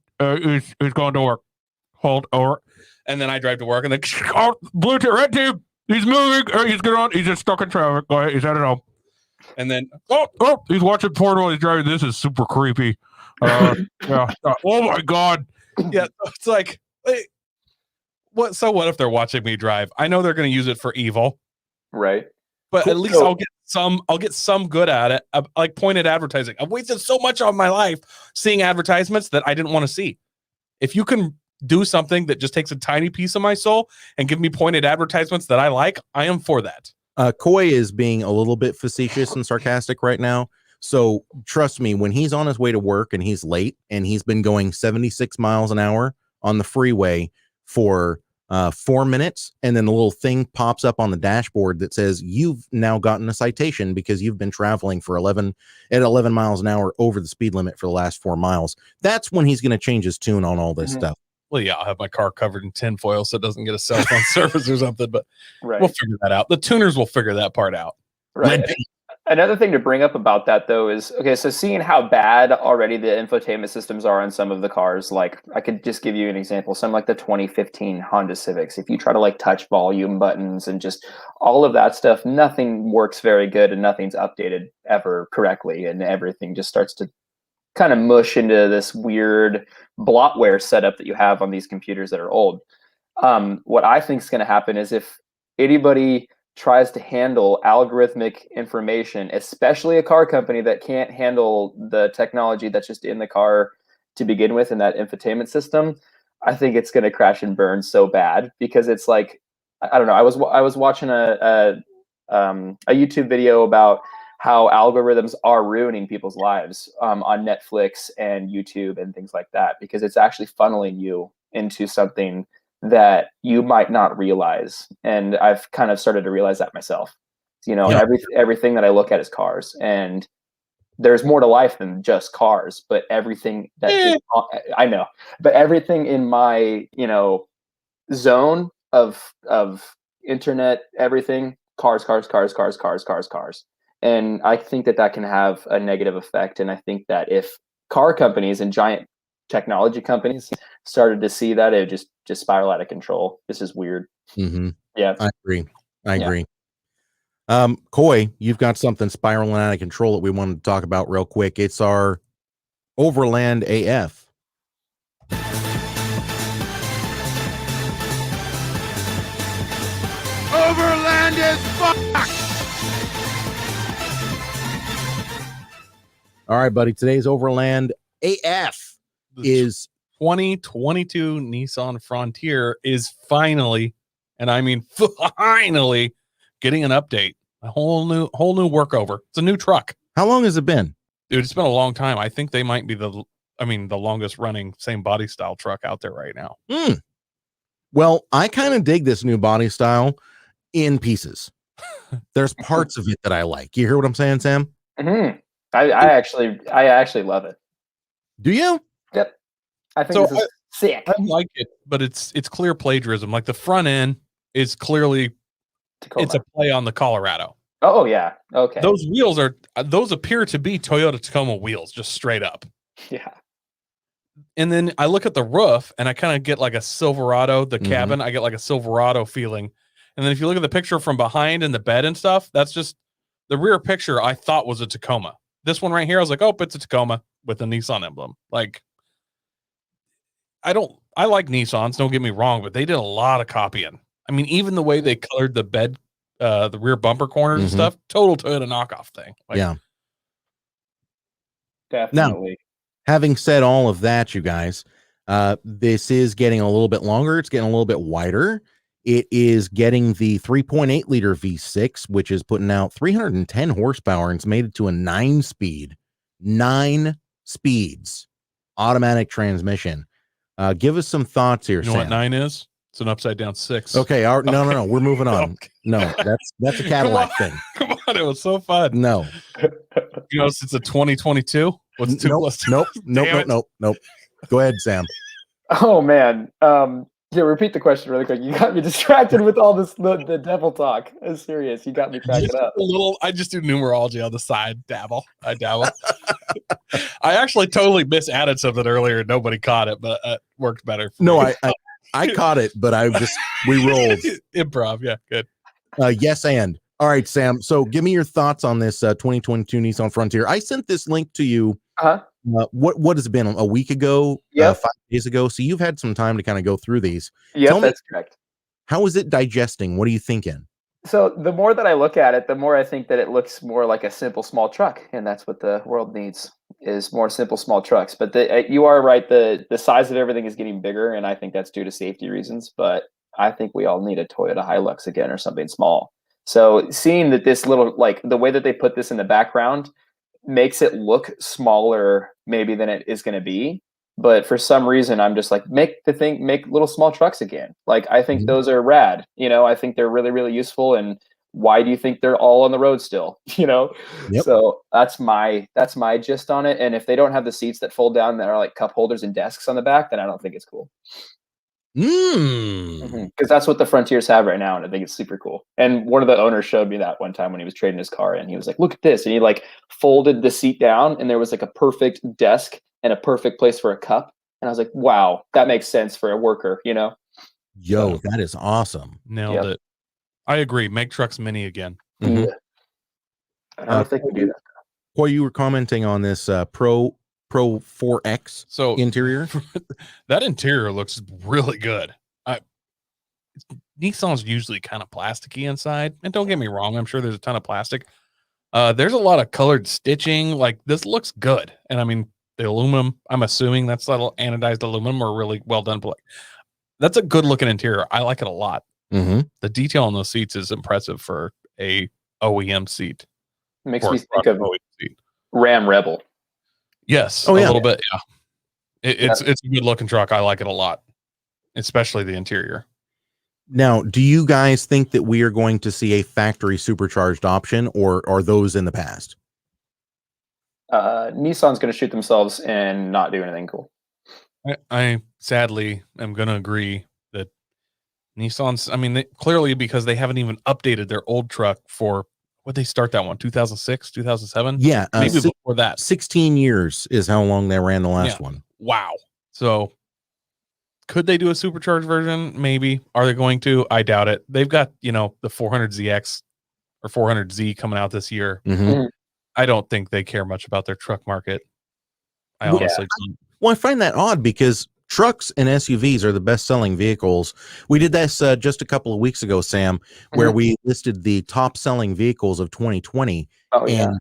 He's going to work. Hold over. And then I drive to work and then blue tape, red tape. He's moving. He's good on. He's just stuck in traffic. Go ahead. He's headed home. And then he's watching porn while he's driving. This is super creepy. Yeah. Oh my god. Yeah. It's like, what? So what if they're watching me drive? I know they're going to use it for evil, right? But at least I'll get some good at it. Like pointed advertising. I've wasted so much of my life seeing advertisements that I didn't want to see. If you can do something that just takes a tiny piece of my soul and give me pointed advertisements that I like, I am for that. Coy is being a little bit facetious and sarcastic right now. So trust me, when he's on his way to work and he's late and he's been going 76 miles an hour on the freeway for 4 minutes, and then the little thing pops up on the dashboard that says you've now gotten a citation because you've been traveling for 11 miles an hour over the speed limit for the last 4 miles. That's when he's going to change his tune on all this stuff. Well, yeah, I'll have my car covered in tinfoil so it doesn't get a cell phone service or something, but we'll figure that out. The tuners will figure that part out. Right. Another thing to bring up about that, though, is, okay, so seeing how bad already the infotainment systems are on some of the cars, like I could just give you an example, some like the 2015 Honda Civics. If you try to like touch volume buttons and just all of that stuff, nothing works very good and nothing's updated ever correctly. And everything just starts to kind of mush into this weird bloatware setup that you have on these computers that are old. What I think is going to happen is if anybody tries to handle algorithmic information, especially a car company that can't handle the technology that's just in the car to begin with in that infotainment system, I think it's going to crash and burn so bad, because it's like, I don't know. I was watching a YouTube video about how algorithms are ruining people's lives on Netflix and YouTube and things like that, because it's actually funneling you into something that you might not realize. And I've kind of started to realize that myself. You know, everything that I look at is cars, and there's more to life than just cars, but everything that I know, but everything in my, zone of internet, everything, cars. And I think that can have a negative effect. And I think that if car companies and giant technology companies started to see that, it would just spiral out of control. This is weird. Yeah, I agree. Coy, you've got something spiraling out of control that we wanted to talk about real quick. It's our Overland AF. Overland is fucked. All right, buddy. Today's Overland AF is 2022 Nissan Frontier is finally, and I mean finally, getting an update. A whole new workover. It's a new truck. How long has it been? Dude, it's been a long time. I think they might be the longest running same body style truck out there right now. Well, I kind of dig this new body style in pieces. There's parts of it that I like. You hear what I'm saying, Sam? I actually love it. Do you? Yep. I think this is sick. I like it, but it's clear plagiarism. Like the front end is clearly Tacoma. It's a play on the Colorado. Oh yeah. Okay. Those appear to be Toyota Tacoma wheels, just straight up. Yeah. And then I look at the roof and I kind of get like a Silverado, the cabin, I get like a Silverado feeling. And then if you look at the picture from behind and the bed and stuff, that's just the rear picture I thought was a Tacoma. This one right here, I was like, oh, it's a Tacoma with a Nissan emblem. Like, I like Nissans, don't get me wrong, but they did a lot of copying. I mean, even the way they colored the bed, the rear bumper corners and stuff, total Toyota knockoff thing. Like, yeah. Definitely. Now, having said all of that, you guys, this is getting a little bit longer. It's getting a little bit wider. It is getting the 3.8 liter V6, which is putting out 310 horsepower, and it's made it to a 9 speeds automatic transmission. Give us some thoughts here. You know Sam. what 9 is? It's an upside down 6. Okay, no, we're moving on. Okay. No, that's a Cadillac thing. Come on, it was so fun. No, You know, since a 2022. What's 2 plus 2? Nope. Go ahead, Sam. Oh man. Yeah, repeat the question really quick. You got me distracted with all this the devil talk. It's serious. You got me cracking up. I just do numerology on the side. I dabble. I actually totally misadded something earlier. Nobody caught it, but it worked better. No, I caught it, but we rolled. Improv. Yeah, good. Yes, and all right, Sam. So give me your thoughts on this 2022 Nissan Frontier. I sent this link to you. Uh-huh. What has it been, a week ago? Yep. 5 days ago. So you've had some time to kind of go through these. Yep, that's correct. How is it digesting? What are you thinking? So the more that I look at it, the more I think that it looks more like a simple small truck, and that's what the world needs, is more simple small trucks. But you are right, the size of everything is getting bigger, and I think that's due to safety reasons. But I think we all need a Toyota Hilux again, or something small. So seeing that this little, like the way that they put this in the background makes it look smaller maybe than it is going to be. But for some reason, I'm just like, make little small trucks again. Like, I think those are rad. I think they're really, really useful. And why do you think they're all on the road still? Yep. So that's my gist on it. And if they don't have the seats that fold down that are like cup holders and desks on the back, then I don't think it's cool. Because that's what the Frontiers have right now, and I think it's super cool. And one of the owners showed me that one time when he was trading his car, and he was like, look at this. And he like folded the seat down, and there was like a perfect desk and a perfect place for a cup. And I was like, wow, that makes sense for a worker, Yo, that is awesome. Nailed it. I agree. Make trucks mini again. Yeah. I don't think we do that. Well, you were commenting on this Pro 4X interior. That interior looks really good. Nissan's usually kind of plasticky inside, and don't get me wrong, I'm sure there's a ton of plastic. There's a lot of colored stitching. Like, this looks good, and I mean the aluminum, I'm assuming that's little anodized aluminum or really well done. That's a good looking interior. I like it a lot. The detail on those seats is impressive for a OEM seat. It makes me think of Ram Rebel. Yes, a little bit. Yeah, it's a good looking truck. I like it a lot, especially the interior. Now, do you guys think that we are going to see a factory supercharged option, or are those in the past? Nissan's going to shoot themselves and not do anything cool. I sadly am going to agree that Nissan's, I mean, clearly because they haven't even updated their old truck for, what they start that one, 2006, 2007? Yeah. Maybe before that. 16 years is how long they ran the last one. Wow. So could they do a supercharged version? Maybe. Are they going to? I doubt it. They've got, the 400ZX or 400Z coming out this year. I don't think they care much about their truck market. I honestly don't. Well, I find that odd because trucks and SUVs are the best-selling vehicles. We did this just a couple of weeks ago, Sam, where we listed the top-selling vehicles of 2020. And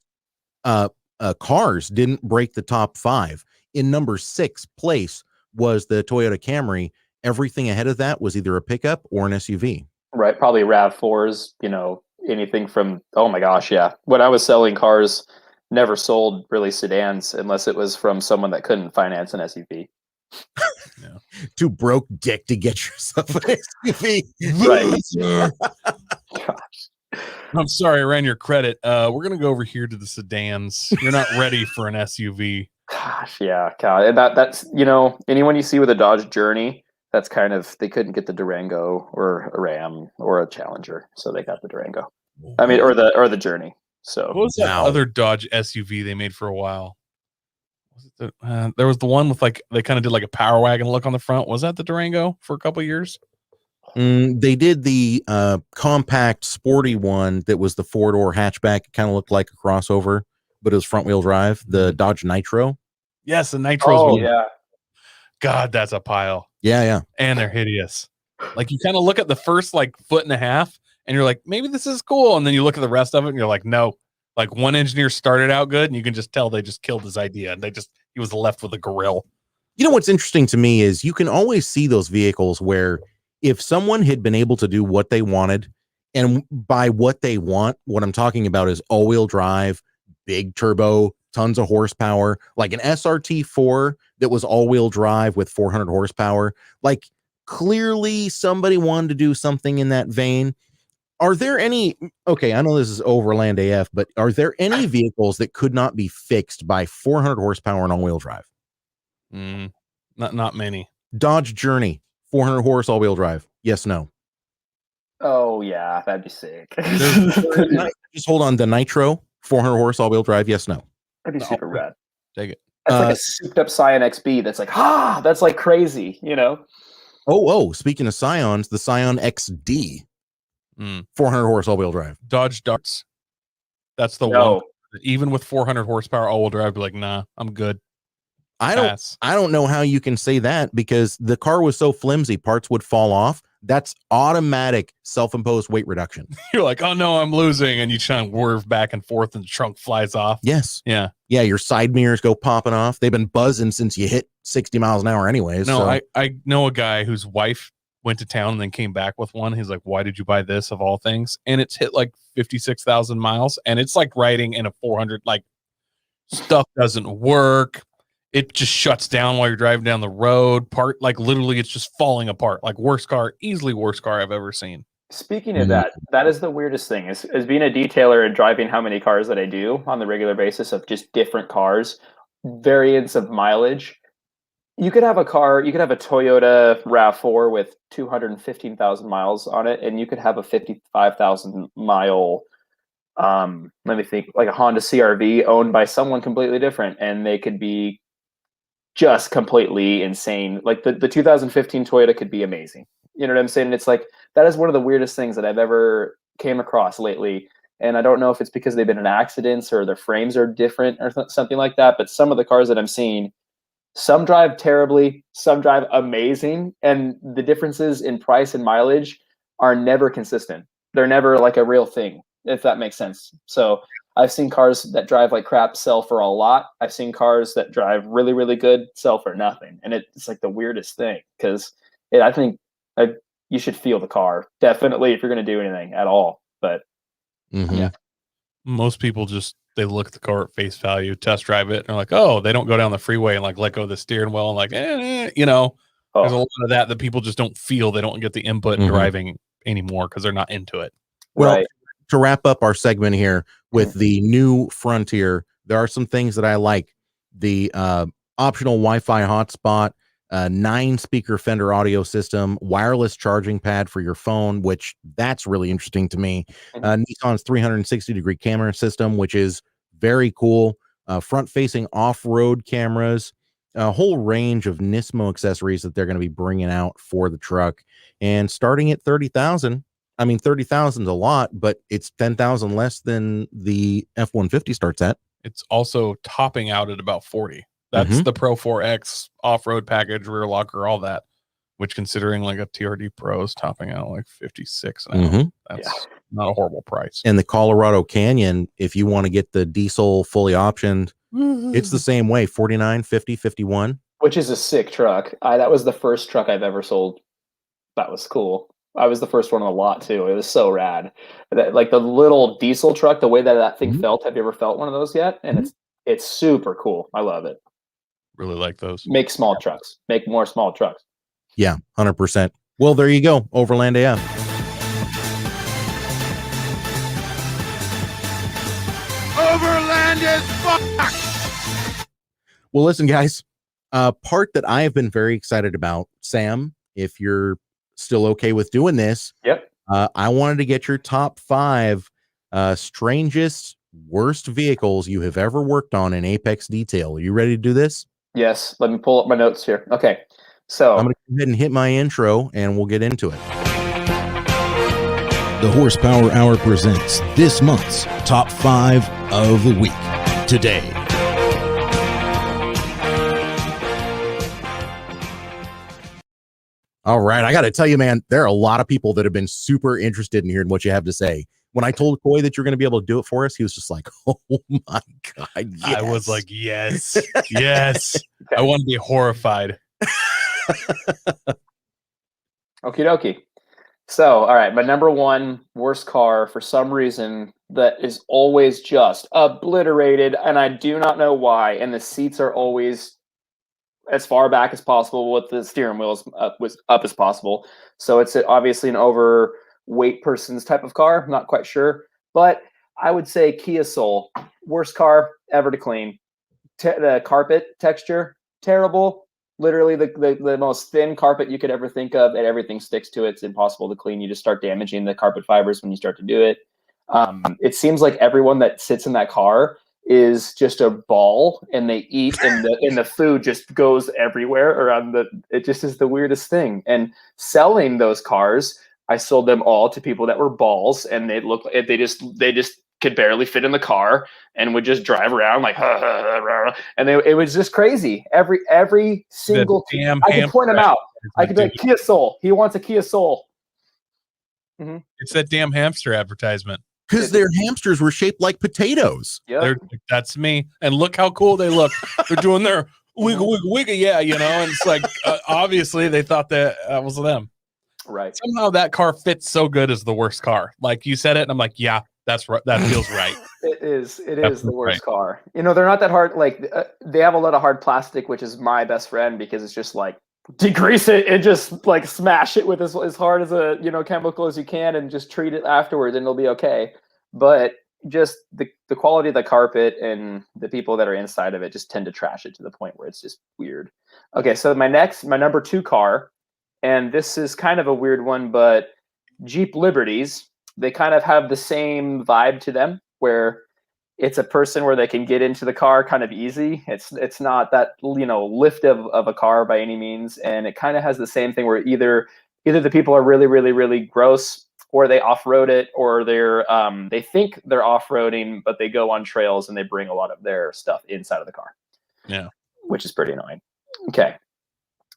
cars didn't break the top 5. In number 6 place was the Toyota Camry. Everything ahead of that was either a pickup or an SUV. Right, probably RAV4s, anything from, oh my gosh, yeah. When I was selling cars, never sold really sedans unless it was from someone that couldn't finance an SUV. Too broke dick to get yourself an SUV. Right. Gosh. I'm sorry, I ran your credit. We're going to go over here to the sedans. You're not ready for an SUV. Gosh, yeah. God. That's, anyone you see with a Dodge Journey, that's kind of, they couldn't get the Durango or a Ram or a Challenger, so they got the Durango. I mean, or the Journey. So what was that other Dodge SUV they made for a while? Was it there was the one with like, they kind of did like a Power Wagon look on the front. Was that the Durango for a couple of years? They did the compact sporty one that was the 4-door hatchback. It kind of looked like a crossover, but it was front wheel drive. The Dodge Nitro. Yes, the Nitros. Oh, yeah. God, that's a pile. Yeah. And they're hideous. Like, you kind of look at the first like foot and a half and you're like, maybe this is cool. And then you look at the rest of it and you're like, no. Like, one engineer started out good and you can just tell they just killed his idea and he was left with a grill. You know what's interesting to me is you can always see those vehicles where if someone had been able to do what they wanted, and by what they want, what I'm talking about is all-wheel drive, big turbo, tons of horsepower, like an SRT4 that was all-wheel drive with 400 horsepower, like clearly somebody wanted to do something in that vein. Are there any, okay, I know this is Overland AF, but are there any vehicles that could not be fixed by 400 horsepower and all-wheel drive? Not many. Dodge Journey, 400 horse all-wheel drive. Yes, no. Oh yeah, that'd be sick. Just hold on. The Nitro, 400 horse all-wheel drive. Yes, no. That'd be super rad. Take it. That's like a souped-up Scion XB. That's like, that's like crazy, you know. Oh, speaking of Scions, the Scion XD, 400 horse all-wheel drive. Dodge Darts. That's the one. Even with 400 horsepower all-wheel drive, I'd be like, nah, I'm good. I don't know how you can say that, because the car was so flimsy, parts would fall off. That's automatic self-imposed weight reduction. You're like, oh no, I'm losing, and you try and whirve back and forth, and the trunk flies off. Yes. Yeah. Your side mirrors go popping off. They've been buzzing since you hit 60 miles an hour anyways. No, so. I know a guy whose wife went to town and then came back with one. He's like, why did you buy this of all things? And it's hit like 56,000 miles, and it's like riding in a 400, like stuff doesn't work. It just shuts down while you're driving down the road. Like literally it's just falling apart. Like easily worst car I've ever seen. Speaking of that is the weirdest thing is being a detailer and driving how many cars that I do on the regular basis of just different cars, variants of mileage. You could have a Toyota RAV4 with 215,000 miles on it, and you could have a 55,000 mile, let me think, like a Honda CRV owned by someone completely different, and they could be just completely insane. Like the 2015 Toyota could be amazing. You know what I'm saying? It's like, that is one of the weirdest things that I've ever came across lately. And I don't know if it's because they've been in accidents or their frames are different or something like that. But some of the cars that I'm seeing, some drive terribly, some drive amazing. And the differences in price and mileage are never consistent. They're never like a real thing, if that makes sense. So I've seen cars that drive like crap sell for a lot. I've seen cars that drive really, really good sell for nothing. And it's like the weirdest thing, because I think you should feel the car, definitely, if you're going to do anything at all. But yeah, most people they look at the car at face value, test drive it, and they're like, oh, they don't go down the freeway and like let go of the steering wheel and like, there's a lot of that people just don't feel. They don't get the input in driving anymore because they're not into it. Well, to wrap up our segment here with the new Frontier, there are some things that I like. The optional Wi-Fi hotspot, 9-speaker Fender audio system, wireless charging pad for your phone, which that's really interesting to me. Nissan's 360-degree camera system, which is very cool. Front-facing off-road cameras, a whole range of Nismo accessories that they're going to be bringing out for the truck. And starting at 30,000, I mean, 30,000 is a lot, but it's 10,000 less than the F-150 starts at. It's also topping out at about 40. That's the Pro 4X off-road package, rear locker, all that, which considering like a TRD Pro is topping out like 56 now. That's not a horrible price. And the Colorado Canyon, if you want to get the diesel fully optioned, it's the same way, 49, 50, 51. Which is a sick truck. That was the first truck I've ever sold. That was cool. I was the first one on the lot too. It was so rad. Like the little diesel truck, the way that thing felt. Have you ever felt one of those yet? And it's super cool. I love it. Really like those. Make small trucks. Make more small trucks. Yeah, 100%. Well, there you go. Overland AF. Overland is fucked. Well, listen, guys. Part that I have been very excited about, Sam, if you're still okay with doing this. Yep. I wanted to get your top 5 strangest, worst vehicles you have ever worked on in Apex Detail. Are you ready to do this? Yes. Let me pull up my notes here. Okay. So I'm going to go ahead and hit my intro and we'll get into it. The Horsepower Hour presents this month's Top 5 of the Week. Today. All right. I got to tell you, man, there are a lot of people that have been super interested in hearing what you have to say. When I told Coy that you're going to be able to do it for us, he was just like, oh my God. Yes. I was like, yes, yes. I want to be horrified. Okie dokie. So, all right, my number 1 worst car for some reason that is always just obliterated, and I do not know why. And the seats are always as far back as possible with the steering wheels up as possible. So it's obviously an overweight person's type of car. I'm not quite sure, but I would say Kia Soul, worst car ever to clean. The carpet texture, terrible. Literally the most thin carpet you could ever think of, and everything sticks to it. It's impossible to clean. You just start damaging the carpet fibers when you start to do it. It seems like everyone that sits in that car is just a ball, and they eat, and the food just goes everywhere around it just is the weirdest thing. And selling those cars, I sold them all to people that were balls, and they just could barely fit in the car and would just drive around like, and it was just crazy. Every single, I could point them out. I could be like, Kia Soul. He wants a Kia Soul. Mm-hmm. It's that damn hamster advertisement. Because their hamsters were shaped like potatoes. Yeah, that's me. And look how cool they look. They're doing their wiggle, wiggle, wiggle. Yeah, you know. And it's like obviously they thought that was them. Right. Somehow that car fits so good as the worst car. Like you said it, and I'm like, yeah, that's right. That feels right. It is the worst car. You know, they're not that hard. Like they have a lot of hard plastic, which is my best friend because it's just like degrease it and just like smash it with as hard as a chemical as you can and just treat it afterwards and it'll be okay. But just the quality of the carpet and the people that are inside of it just tend to trash it to the point where it's just weird. Okay, so my number 2 car, and this is kind of a weird one, but Jeep Liberties, they kind of have the same vibe to them where it's a person where they can get into the car kind of easy. It's not that lift of a car by any means, and it kind of has the same thing where either the people are really really really gross, or they off-road it, or they think they're off-roading, but they go on trails and they bring a lot of their stuff inside of the car. Yeah, which is pretty annoying. Okay,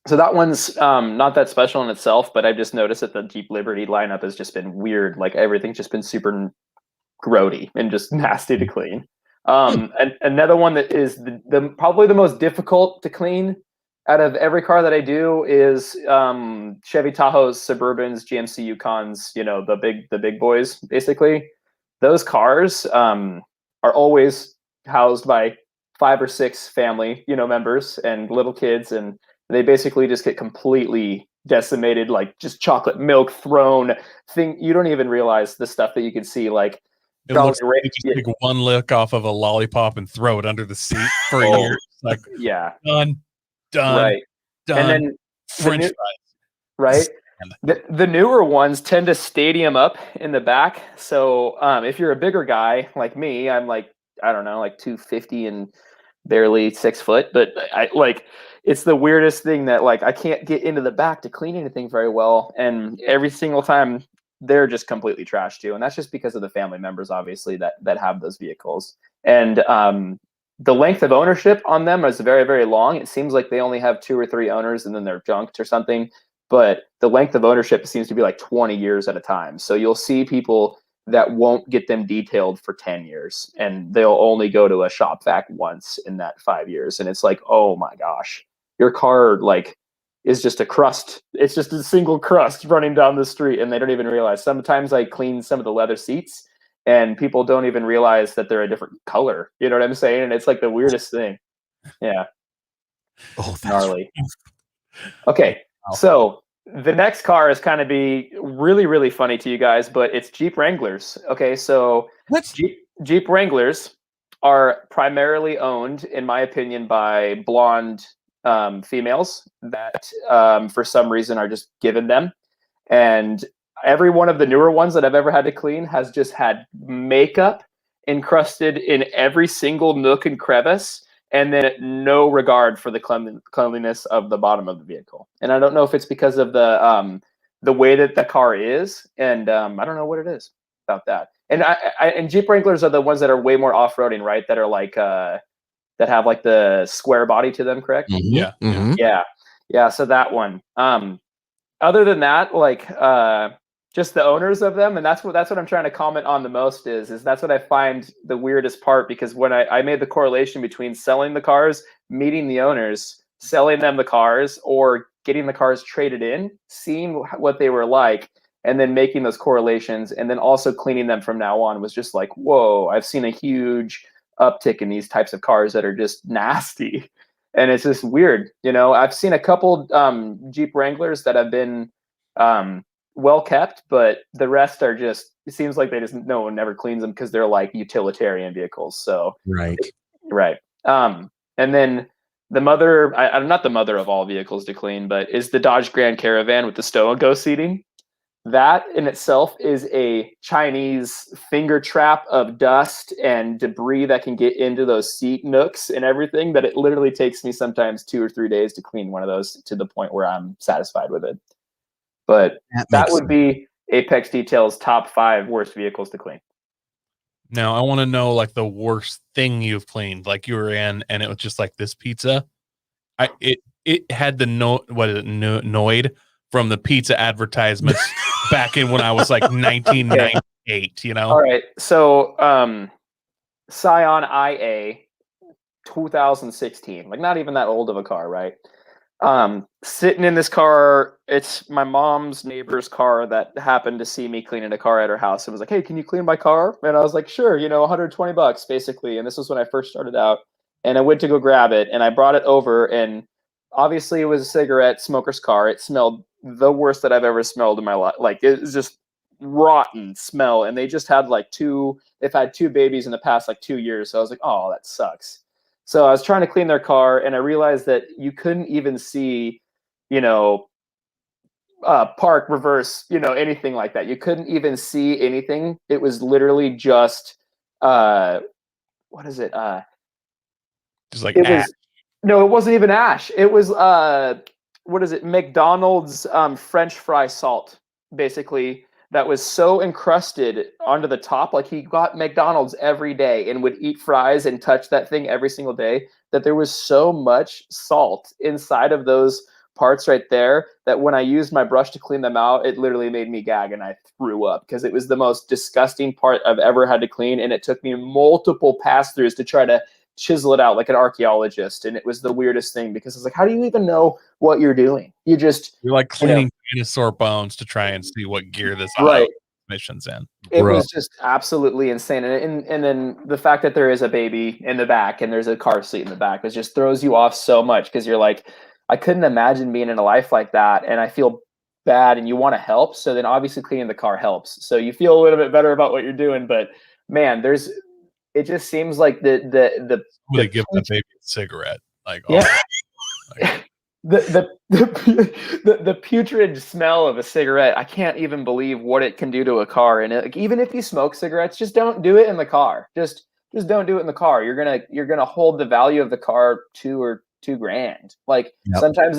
so that one's not that special in itself, but I've just noticed that the Jeep Liberty lineup has just been weird. Like everything's just been super grody and just nasty to clean. And another one that is the probably the most difficult to clean out of every car that I do is Chevy Tahoe's, Suburbans, GMC Yukons, the big boys, basically. Those cars are always housed by 5 or 6 family, members and little kids, and they basically just get completely decimated, like just chocolate milk thrown thing. You don't even realize the stuff that you can see, like it looks like you just take one lick off of a lollipop and throw it under the seat for a year. Like, yeah, done, right, done. And then French fries, right. The newer ones tend to stadium up in the back. So if you're a bigger guy like me, I'm like, I don't know, like 250 and barely 6 foot, but it's the weirdest thing that like I can't get into the back to clean anything very well, and every single time they're just completely trashed too, and that's just because of the family members obviously that have those vehicles. And the length of ownership on them is very very long. It seems like they only have 2 or 3 owners and then they're junked or something, but the length of ownership seems to be like 20 years at a time. So you'll see people that won't get them detailed for 10 years, and they'll only go to a shop vac once in that 5 years. And it's like, oh my gosh, your car like is just a crust. It's just a single crust running down the street, and they don't even realize. Sometimes I clean some of the leather seats and people don't even realize that they're a different color. You know what I'm saying? And it's like the weirdest thing. Yeah. Oh, that's gnarly. Okay. Wow. So the next car is kind of be really, really funny to you guys, but it's Jeep Wranglers. Okay. So Jeep Wranglers are primarily owned, in my opinion, by blonde females that for some reason are just given them. And every one of the newer ones that I've ever had to clean has just had makeup encrusted in every single nook and crevice, and then no regard for the cleanliness of the bottom of the vehicle. And I don't know if it's because of the way that the car is, and I don't know what it is about that. And and Jeep Wranglers are the ones that are way more off-roading, right? That are like that have like the square body to them, correct? Mm-hmm. Yeah. Mm-hmm. Yeah. So that one. Other than that, like just the owners of them, and that's what I'm trying to comment on the most is that's what I find the weirdest part, because when I made the correlation between selling the cars, meeting the owners, selling them the cars, or getting the cars traded in, seeing what they were like, and then making those correlations, and then also cleaning them from now on, was just like, whoa, I've seen a huge uptick in these types of cars that are just nasty. And it's just weird. I've seen a couple Jeep Wranglers that have been well kept, but the rest are just, it seems like no one never cleans them because they're like utilitarian vehicles. So Right. Right. And then I'm not the mother of all vehicles to clean, but is the Dodge Grand Caravan with the stow and go seating. That in itself is a Chinese finger trap of dust and debris that can get into those seat nooks and everything, that it literally takes me sometimes 2 or 3 days to clean one of those to the point where I'm satisfied with it. But that would be Apex Detail's top 5 worst vehicles to clean. Now, I want to know like the worst thing you've cleaned, like you were in, and it was just like this pizza. It had the Noid from the pizza advertisements back in when I was like 1998. All right, so Scion IA 2016, like not even that old of a car, right? Sitting in this car, it's my mom's neighbor's car that happened to see me cleaning a car at her house and was like, "Hey, can you clean my car?" And I was like, "Sure," $120 basically. And this was when I first started out. And I went to go grab it and I brought it over, and obviously it was a cigarette smoker's car. It smelled the worst that I've ever smelled in my life. Like, it was just rotten smell. And they just had they've had 2 babies in the past 2 years. So I was like, "Oh, that sucks." So I was trying to clean their car, and I realized that you couldn't even see, park, reverse, anything like that. You couldn't even see anything. It was literally just, what is it? Just like ash. No, it wasn't even ash. It was, what is it? McDonald's French fry salt, basically. That was so encrusted onto the top, like he got McDonald's every day and would eat fries and touch that thing every single day, that there was so much salt inside of those parts right there that when I used my brush to clean them out, it literally made me gag and I threw up, because it was the most disgusting part I've ever had to clean. And it took me multiple pass-throughs to try to chisel it out like an archaeologist. And it was the weirdest thing, because it's like, how do you even know what you're doing? You're like cleaning dinosaur bones to try and see what gear this mission's in. It was just absolutely insane. And then the fact that there is a baby in the back and there's a car seat in the back, it just throws you off so much, because you're like, I couldn't imagine being in a life like that. And I feel bad, and you want to help. So then obviously cleaning the car helps. So you feel a little bit better about what you're doing. But man, it just seems like they give the baby a cigarette. Like, yeah. The putrid smell of a cigarette. I can't even believe what it can do to a car. And even if you smoke cigarettes, just don't do it in the car. Just don't do it in the car. You're gonna hold the value of the car $2,000. Like, yep. sometimes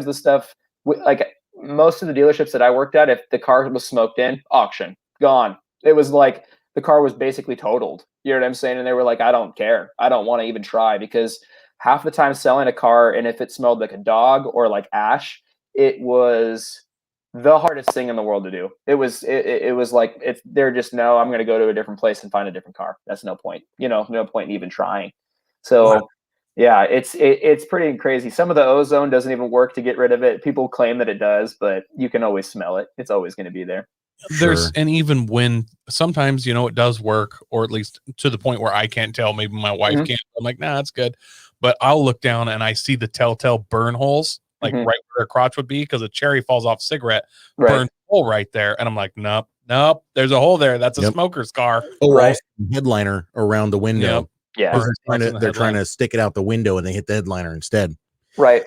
the stuff, like most of the dealerships that I worked at, if the car was smoked in, auction, gone. It was like the car was basically totaled. You know what I'm saying? And they were like, I don't care. I don't want to even try, because half the time selling a car, and if it smelled like a dog or like ash, it was the hardest thing in the world to do. It was like, they're just, no, I'm going to go to a different place and find a different car. That's no point, no point in even trying. So wow. Yeah, it's pretty crazy. Some of the ozone doesn't even work to get rid of it. People claim that it does, but you can always smell it. It's always going to be there. And even when sometimes, it does work, or at least to the point where I can't tell, maybe my wife can't. I'm like, nah, that's good. But I'll look down and I see the telltale burn holes, like right where her crotch would be, because a cherry falls off cigarette, burn hole right there. And I'm like, nope, there's a hole there. That's a smoker's car. Oh, right. Headliner around the window. Yep. Yeah. They're trying to stick it out the window, and they hit the headliner instead. Right.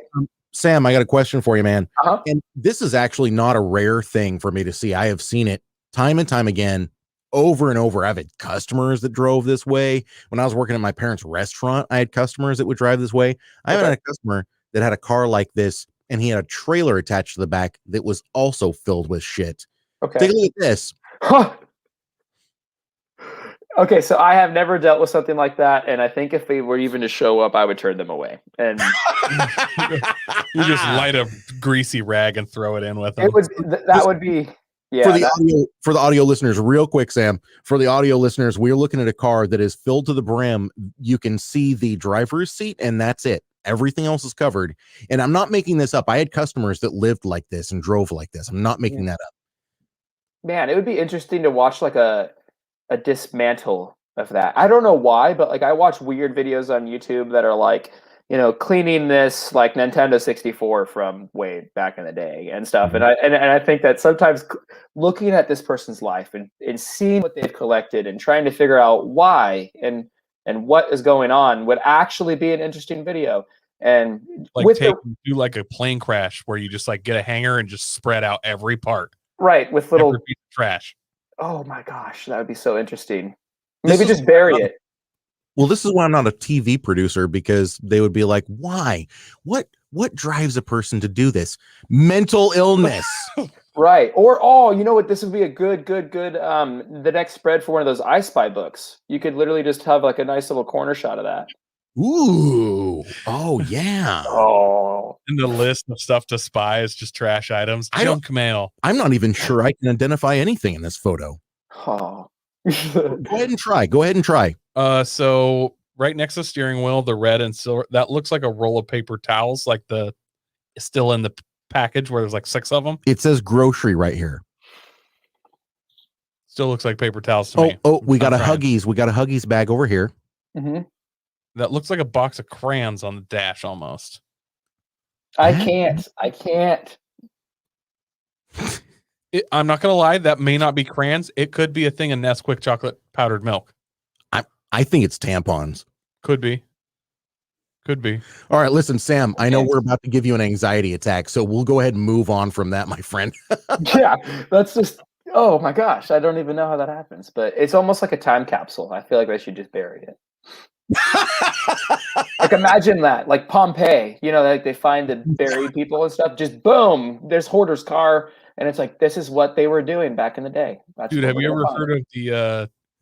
Sam, I got a question for you, man. Uh-huh. And this is actually not a rare thing for me to see. I have seen it time and time again, over and over. I've had customers that drove this way. When I was working at my parents' restaurant, I had customers that would drive this way. I haven't had a customer that had a car like this, and he had a trailer attached to the back that was also filled with shit. Okay. Take a look at this. Okay, so I have never dealt with something like that, and I think if they were even to show up, I would turn them away. And you just light a greasy rag and throw it in with them. It would that would be for the audio listeners, real quick, Sam. For the audio listeners, we're looking at a car that is filled to the brim. You can see the driver's seat, and that's it. Everything else is covered. And I'm not making this up. I had customers that lived like this and drove like this. I'm not making that up. Man, it would be interesting to watch like a dismantle of that. I don't know why, but like I watch weird videos on YouTube that are like, cleaning this like Nintendo 64 from way back in the day and stuff. And I think that sometimes looking at this person's life and seeing what they've collected and trying to figure out why and what is going on would actually be an interesting video. And like do like a plane crash where you just like get a hanger and just spread out every part. Right, with little piece of trash. Oh my gosh, that would be so interesting. Maybe just bury it. Well, this is why I'm not a TV producer, because they would be like, why? What drives a person to do this? Mental illness. Right. Or, you know what? This would be a good, the next spread for one of those I Spy books. You could literally just have like a nice little corner shot of that. Ooh. Oh, yeah. Oh. And the list of stuff to spy is just trash items. Junk mail. I'm not even sure I can identify anything in this photo. Oh. Go ahead and try. So right next to the steering wheel, the red and silver, that looks like a roll of paper towels, like still in the package where there's like 6 of them. It says grocery right here. Still looks like paper towels to me. Oh, we got a Huggies. We got a Huggies bag over here. Mm-hmm. That looks like a box of crayons on the dash almost. I can't. I'm not going to lie. That may not be crayons. It could be a thing of Nesquik chocolate powdered milk. I think it's tampons. Could be. All right, listen, Sam, I know we're about to give you an anxiety attack, so we'll go ahead and move on from that, my friend. Yeah, that's just, oh my gosh, I don't even know how that happens, but it's almost like a time capsule. I feel like they should just bury it. Like imagine that, like Pompeii, like they find the buried people and stuff, just boom, there's Hoarder's car, and it's like, this is what they were doing back in the day. Dude, have you ever heard of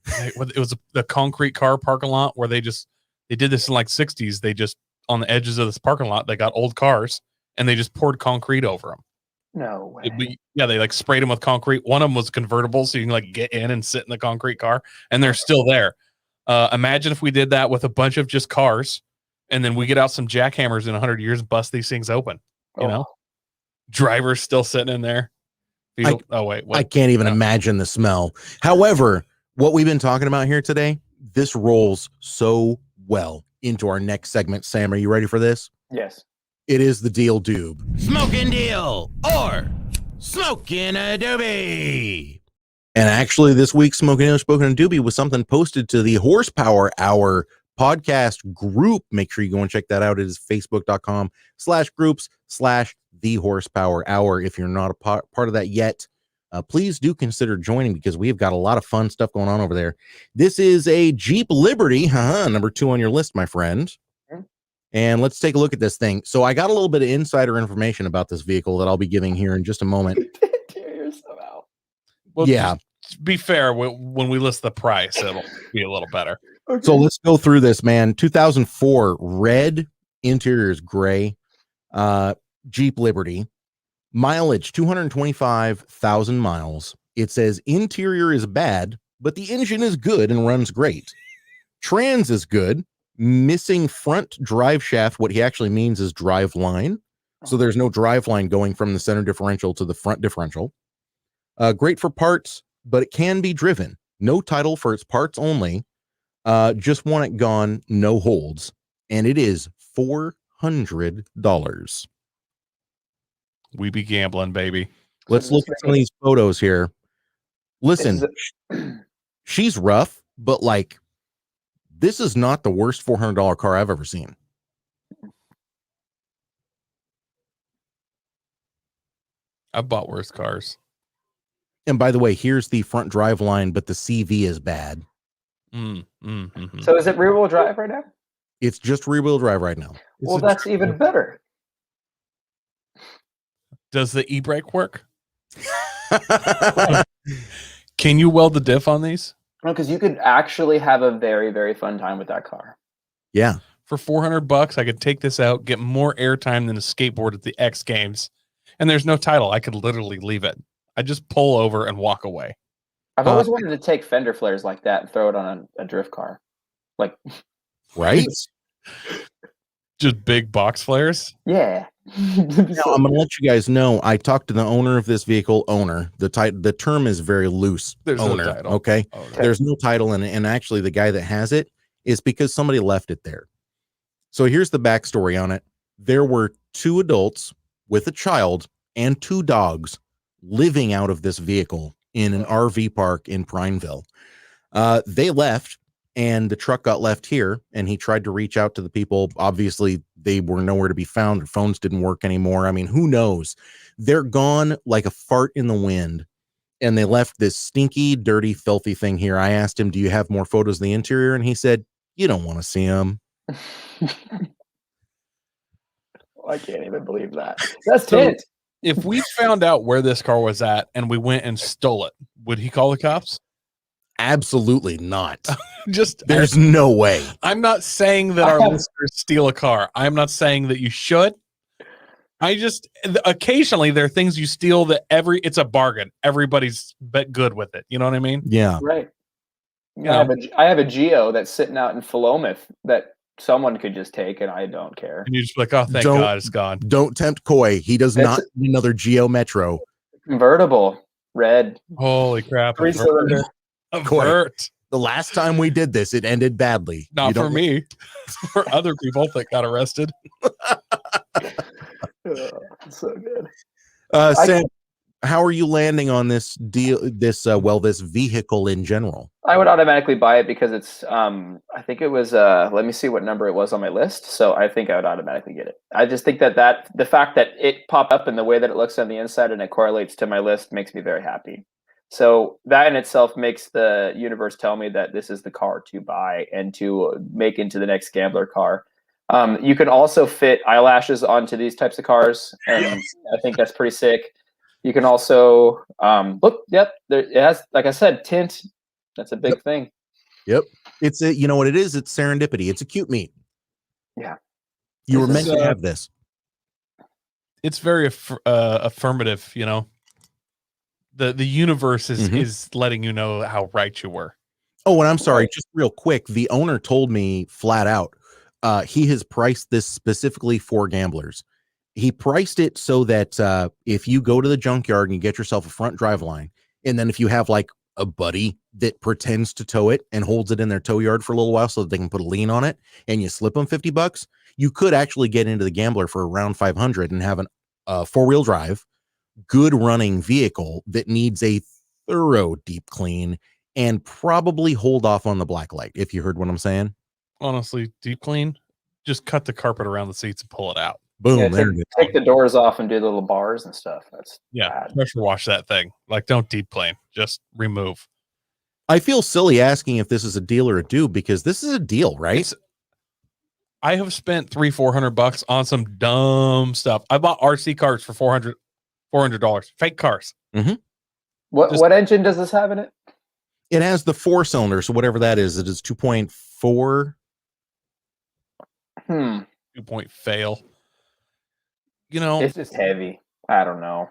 it was the concrete car parking lot where they did this in like 60s. They just, on the edges of this parking lot, they got old cars and they just poured concrete over them. No way. They like sprayed them with concrete. One of them was convertible, so you can like get in and sit in the concrete car, and they're still there. Imagine if we did that with a bunch of just cars, and then we get out some jackhammers in 100 years, bust these things open. Drivers still sitting in there. I can't even imagine the smell. However, what we've been talking about here today, this rolls so well into our next segment. Sam, are you ready for this? Yes. It is the Deal Doob. Smoking Deal or Smoking a Doobie. And actually, this week's Smoking Deal, Smoking a Doobie was something posted to the Horsepower Hour podcast group. Make sure you go and check that out. It is facebook.com/groups/the Horsepower Hour. If you're not a part of that yet, please do consider joining, because we have got a lot of fun stuff going on over there. This is a Jeep Liberty, number 2 on your list, my friend. And let's take a look at this thing. So I got a little bit of insider information about this vehicle that I'll be giving here in just a moment. Well, yeah. To be fair, when we list the price, it'll be a little better. Okay. So let's go through this, man. 2004, red, interior is gray, Jeep Liberty. Mileage, 225,000 miles. It says interior is bad, but the engine is good and runs great. Trans is good. Missing front drive shaft. What he actually means is drive line. So there's no drive line going from the center differential to the front differential. Great for parts, but it can be driven. No title for its parts only. Just want it gone, no holds. And it is $400. We be gambling, baby. Let's look at some of these photos here. Listen, she's rough, but like, this is not the worst $400 car I've ever seen. I've bought worse cars. And by the way, here's the front drive line, but the CV is bad. So is it rear wheel drive right now? It's just rear wheel drive right now. Well, that's even better. Does the e-brake work? Can you weld the diff on these? No, because you could actually have a very, very fun time with that car. Yeah. For $400, I could take this out, get more airtime than a skateboard at the X Games, and there's no title. I could literally leave it. I just pull over and walk away. I've always wanted to take fender flares like that and throw it on a drift car. Like, right? Just big box flares? Yeah. Now, I'm going to let you guys know, I talked to the owner of this vehicle, the term is very loose. There's owner, no title. Okay? Okay. There's no title, and actually the guy that has it is because somebody left it there. So here's the backstory on it. There were 2 adults with a child and 2 dogs living out of this vehicle in an RV park in Prineville. They left, and the truck got left here, and he tried to reach out to the people. Obviously, they were nowhere to be found. Their phones didn't work anymore. I mean, who knows? They're gone like a fart in the wind, and they left this stinky, dirty, filthy thing here. I asked him, do you have more photos of the interior? And he said, you don't want to see them. I can't even believe that. That's So- tint. If we found out where this car was at and we went and stole it, would he call the cops? Absolutely not. Just There's no way. I'm not saying that our listeners steal a car. I'm not saying that you should. I just occasionally there are things you steal that it's a bargain. Everybody's bet good with it. You know what I mean? Yeah. Right. Yeah. I have a Geo that's sitting out in Philomath that someone could just take, and I don't care. And you're just like, oh, thank Don't- God it's gone. Don't tempt Coy. He does That's- not need another Geo Metro. Convertible, red. Holy crap. 3-cylinder. A Coy. vert. The last time we did this, it ended badly. Not You for don't- me. For other people that got arrested. So good. Sam, how are you landing on this deal? This vehicle in general? I would automatically buy it because it's I think it was let me see what number it was on my list. So I think I would automatically get it. I just think that the fact that it popped up in the way that it looks on the inside and it correlates to my list makes me very happy. So that in itself makes the universe tell me that this is the car to buy and to make into the next gambler car. You can also fit eyelashes onto these types of cars, and I think that's pretty sick. You can also look. Yep, it has, like I said, tint. That's a big thing. Yep. It's a, you know what it is? It's serendipity. It's a cute meat. Yeah. You were This meant is, to have this. It's very affirmative, you know. The universe is Mhm. is letting you know how right you were. Oh, and I'm sorry, Right. just real quick. The owner told me flat out, he has priced this specifically for gamblers. He priced it so that if you go to the junkyard and you get yourself a front drive line, and then if you have like a buddy that pretends to tow it and holds it in their tow yard for a little while so that they can put a lien on it, and you slip them $50, you could actually get into the gambler for around 500 and have a 4-wheel drive, good running vehicle that needs a thorough deep clean and probably hold off on the black light, if you heard what I'm saying. Honestly, deep clean, just cut the carpet around the seats and pull it out. Boom. Yeah, there it is. take the doors off and do the little bars and stuff. That's Yeah, bad. pressure wash that thing. Like, don't deep clean, just remove. I feel silly asking if this is a deal or a do because this is a deal, right? It's- I have spent $300-400 on some dumb stuff. I bought RC cars for $400, fake cars. What engine does this have in it? It has the 4-cylinder, so whatever that is, it is 2.4. 2-point fail. You know, It's just heavy. I don't know.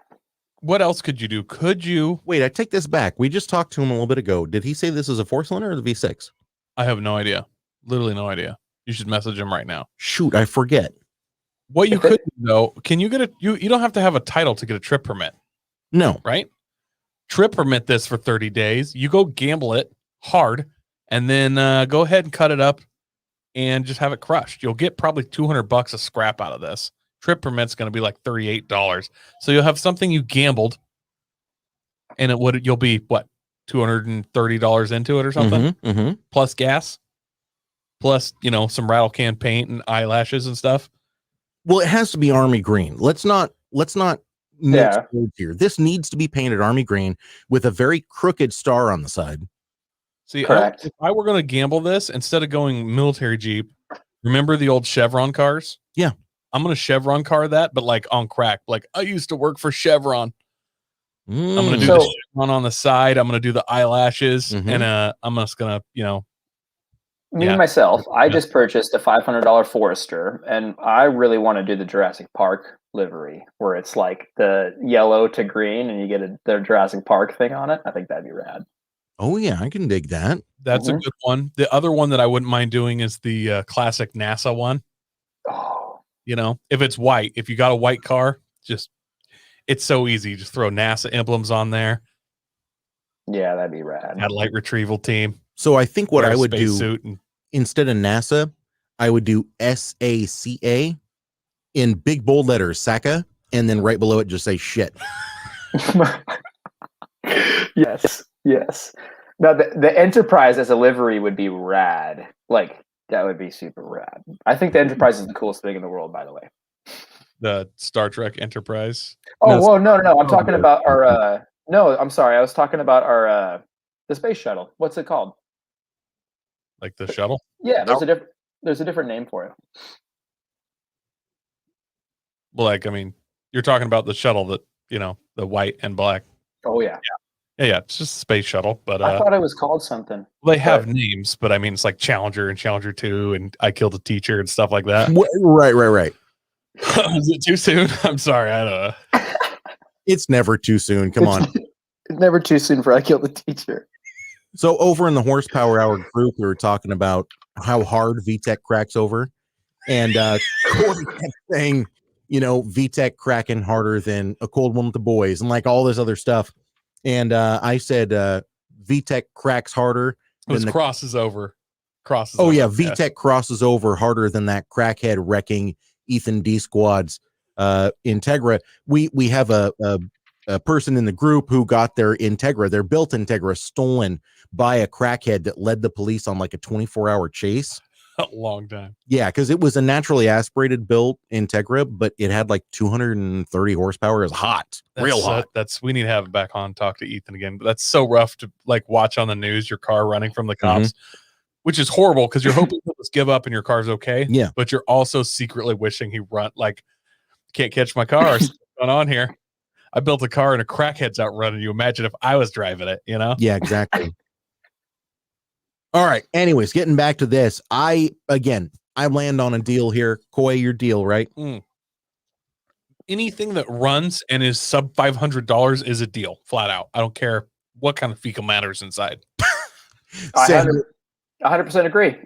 what else could you do? Could you? Wait, I take this back. We just talked to him a little bit ago. Did he say this is a 4-cylinder or the V6? I have no idea. Literally no idea. You should message him right now. Shoot, I forget. What you could do, though, can you get you don't have to have a title to get a trip permit, No. right? Trip permit this for 30 days. You go gamble it hard and then go ahead and cut it up and just have it crushed. You'll get probably $200 of scrap out of this. Trip permit's going to be like $38. So you'll have something you gambled and you'll be what, $230 into it or something, Mhm. plus gas, plus, you know, some rattle can paint and eyelashes and stuff. Well, it has to be army green. Let's not mince Yeah. words here. This needs to be painted army green with a very crooked star on the side. See, Correct. if I were going to gamble this, instead of going military Jeep, remember the old Chevron cars? Yeah. I'm going to Chevron car that, but like on crack. Like, I used to work for Chevron. I'm going to do So- the Chevron on the side. I'm going to do the eyelashes. Mhm. And I'm just going to, you know, Me Yeah. myself, I Yeah. just purchased a $500 Forester, and I really want to do the Jurassic Park livery, where it's like the yellow to green, and you get the Jurassic Park thing on it. I think that'd be rad. Oh yeah, I can dig that. that's a Mhm. good one. The other one that I wouldn't mind doing is the classic NASA one. Oh, You know, if it's white, if you got a white car, it's so easy. Just throw NASA emblems on there. yeah, that'd be rad. Satellite retrieval team. So I think what wear I a would do spacesuit and instead of NASA, I would do SACA in big bold letters, SACA, and then right below it just say shit. Yes. Now the Enterprise as a livery would be rad. Like that would be super rad. I think the Enterprise is the coolest thing in the world, by the way. The Star Trek Enterprise. Oh, whoa, no. I'm talking about our no, I'm sorry. I was talking about our the space shuttle. What's it called? Like the shuttle. Yeah, there's a different name for it. Well, like, I mean, you're talking about the shuttle that, the white and black. Oh yeah. Yeah, it's just a space shuttle, but I thought it was called something. they have names, but I mean, it's like Challenger and Challenger 2 and I Killed a Teacher and stuff like that. Right. Is it too soon? I'm sorry, I don't know. It's never too soon. Come on. It's never too soon for I Killed the Teacher. So over in the Horsepower Hour group, we were talking about how hard VTEC cracks over. And Corey kept saying, VTEC cracking harder than A Cold One with the Boys and like all this other stuff. And I said VTEC cracks harder. Crosses over. VTEC crosses over harder than that crackhead wrecking Ethan D Squad's Integra. We have a person in the group who got their Integra, their built Integra, stolen by a crackhead that led the police on like a 24-hour chase. A long time. Yeah, because it was a naturally aspirated built Integra, but it had like 230 horsepower. It was hot, real hot. We need to have it back on, talk to Ethan again. But that's so rough to like watch on the news your car running from the cops, which is horrible because you're hoping he'll just give up and your car's okay. Yeah, but you're also secretly wishing he run like can't catch my car. What's going on here? I built a car and a crackhead's out running you. Imagine if I was driving it, Yeah, exactly. All right. Anyways, getting back to this, I land on a deal here. Coy, your deal, right? Anything that runs and is sub $500 is a deal, flat out. I don't care what kind of fecal matter's inside. I 100% agree.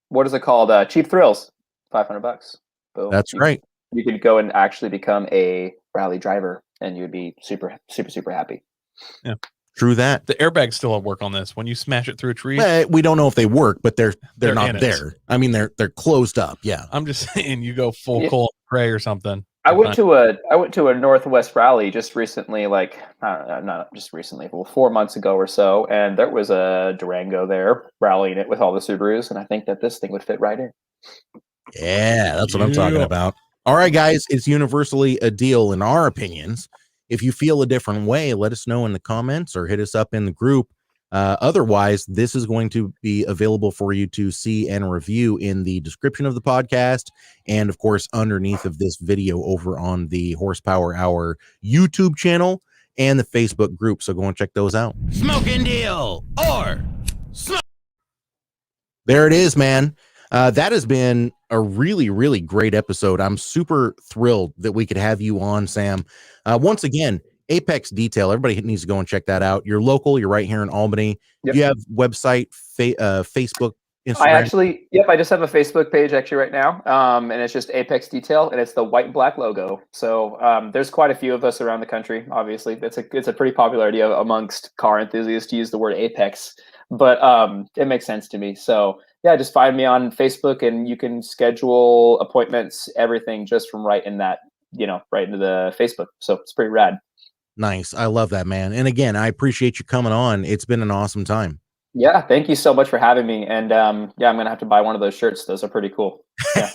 What is it called? Cheap Thrills, $500. Boom. That's right. You could go and actually become a rally driver, and you'd be super, super, super happy. Yeah. True that. The airbags still don't work on this. When you smash it through a tree, we don't know if they work, but they're not there. I mean, they're closed up. Yeah. I'm just saying, you go full coal gray or something. I went to a Northwest rally just recently, like not just recently, but 4 months ago or so, and there was a Durango there rallying it with all the Subarus, and I think that this thing would fit right in. Yeah, that's what I'm talking about. All right, guys, it's universally a deal in our opinions. If you feel a different way, let us know in the comments or hit us up in the group. Otherwise, this is going to be available for you to see and review in the description of the podcast. And of course, underneath of this video over on the Horsepower Hour YouTube channel and the Facebook group. So go and check those out. Smoking deal or smoke. There it is, man. That has been a really, really great episode. I'm super thrilled that we could have you on, Sam. Once again, Apex Detail. Everybody needs to go and check that out. You're local. You're right here in Albany. Yep. You have website, Facebook, Instagram. I just have a Facebook page actually right now. And it's just Apex Detail, and it's the white and black logo. So there's quite a few of us around the country. Obviously, it's a pretty popular idea amongst car enthusiasts to use the word Apex, but it makes sense to me. So yeah, just find me on Facebook, and you can schedule appointments, everything just from right in that, right into the Facebook. So it's pretty rad. Nice. I love that, man. And again, I appreciate you coming on. It's been an awesome time. Yeah. Thank you so much for having me. And I'm going to have to buy one of those shirts. Those are pretty cool. Yeah.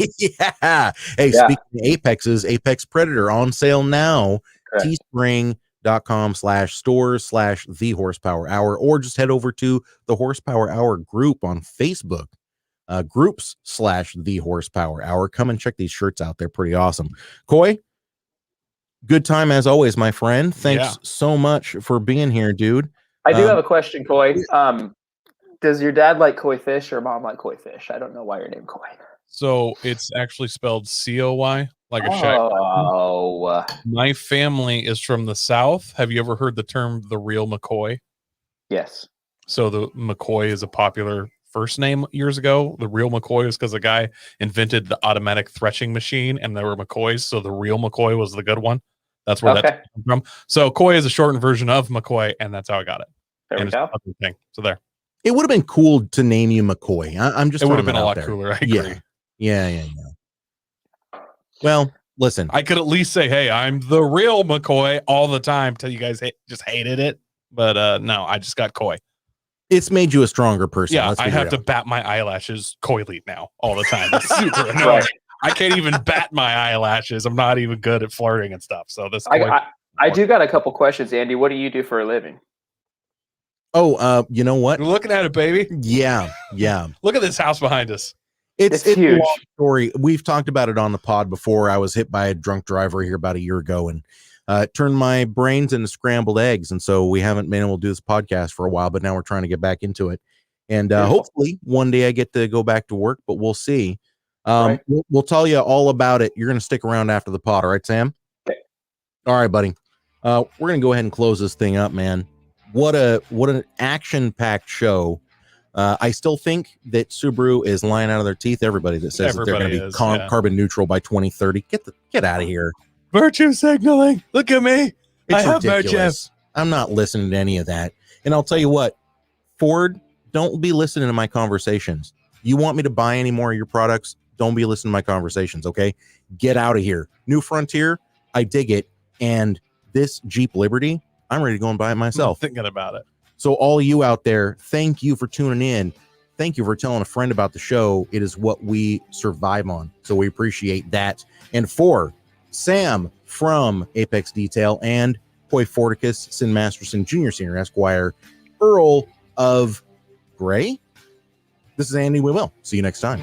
Yeah. Hey, speaking of Apexes, Apex Predator on sale now. teespring.com/stores/the Horsepower Hour, or just head over to the Horsepower Hour group on Facebook. Groups/the Horsepower Hour. Come and check these shirts out. They're pretty awesome. Coy, good time as always, my friend. Thanks so much for being here, dude. I do have a question, Coy. Does your dad like koi fish or mom like koi fish? I don't know why you're named Coy. So it's actually spelled COY, like a shack. Oh. My family is from the South. Have you ever heard the term the real McCoy? Yes. So the McCoy is a popular first name years ago. The real McCoy is because the guy invented the automatic threshing machine, and there were McCoys. So the real McCoy was the good one. That's where that came from. So Coy is a shortened version of McCoy, and that's how I got it. There we go. So there. It would have been cool to name you McCoy. I'm just. It would have throwing been a that out lot there. cooler. I agree. Yeah. Well, listen. I could at least say, "Hey, I'm the real McCoy" all the time till you guys just hated it. But no, I just got coy. It's made you a stronger person. Yeah, Let's I figure have it to out. bat my eyelashes coyly now all the time. It's super annoying. Right. I can't even bat my eyelashes. I'm not even good at flirting and stuff. So this. I do got a couple questions, Andy. What do you do for a living? Oh, you know what? You're looking at it, baby. Yeah. Look at this house behind us. It's It's huge. a long story. We've talked about it on the pod before. I was hit by a drunk driver here about a year ago, and it turned my brains into scrambled eggs. And so we haven't been able to do this podcast for a while, but now we're trying to get back into it. And hopefully one day I get to go back to work, but we'll see. Right. We'll tell you all about it. You're going to stick around after the pod. All right, Sam? Okay. All right, buddy. We're going to go ahead and close this thing up, man. What an action-packed show. I still think that Subaru is lying out of their teeth. Everybody that says that they're going to be carbon neutral by 2030. Get out of here. Virtue signaling. Look at me. It's I have ridiculous. I'm not listening to any of that. And I'll tell you what, Ford, don't be listening to my conversations. You want me to buy any more of your products? Don't be listening to my conversations, okay? Get out of here. New Frontier, I dig it. And this Jeep Liberty, I'm ready to go and buy it myself. Thinking about it. So all you out there, thank you for tuning in. Thank you for telling a friend about the show. It is what we survive on. So we appreciate that. And for Sam from Apex Detail and Hoy Forticus, Sin Masterson, Jr. Senior Esquire, Earl of Gray, this is Andy. We will see you next time.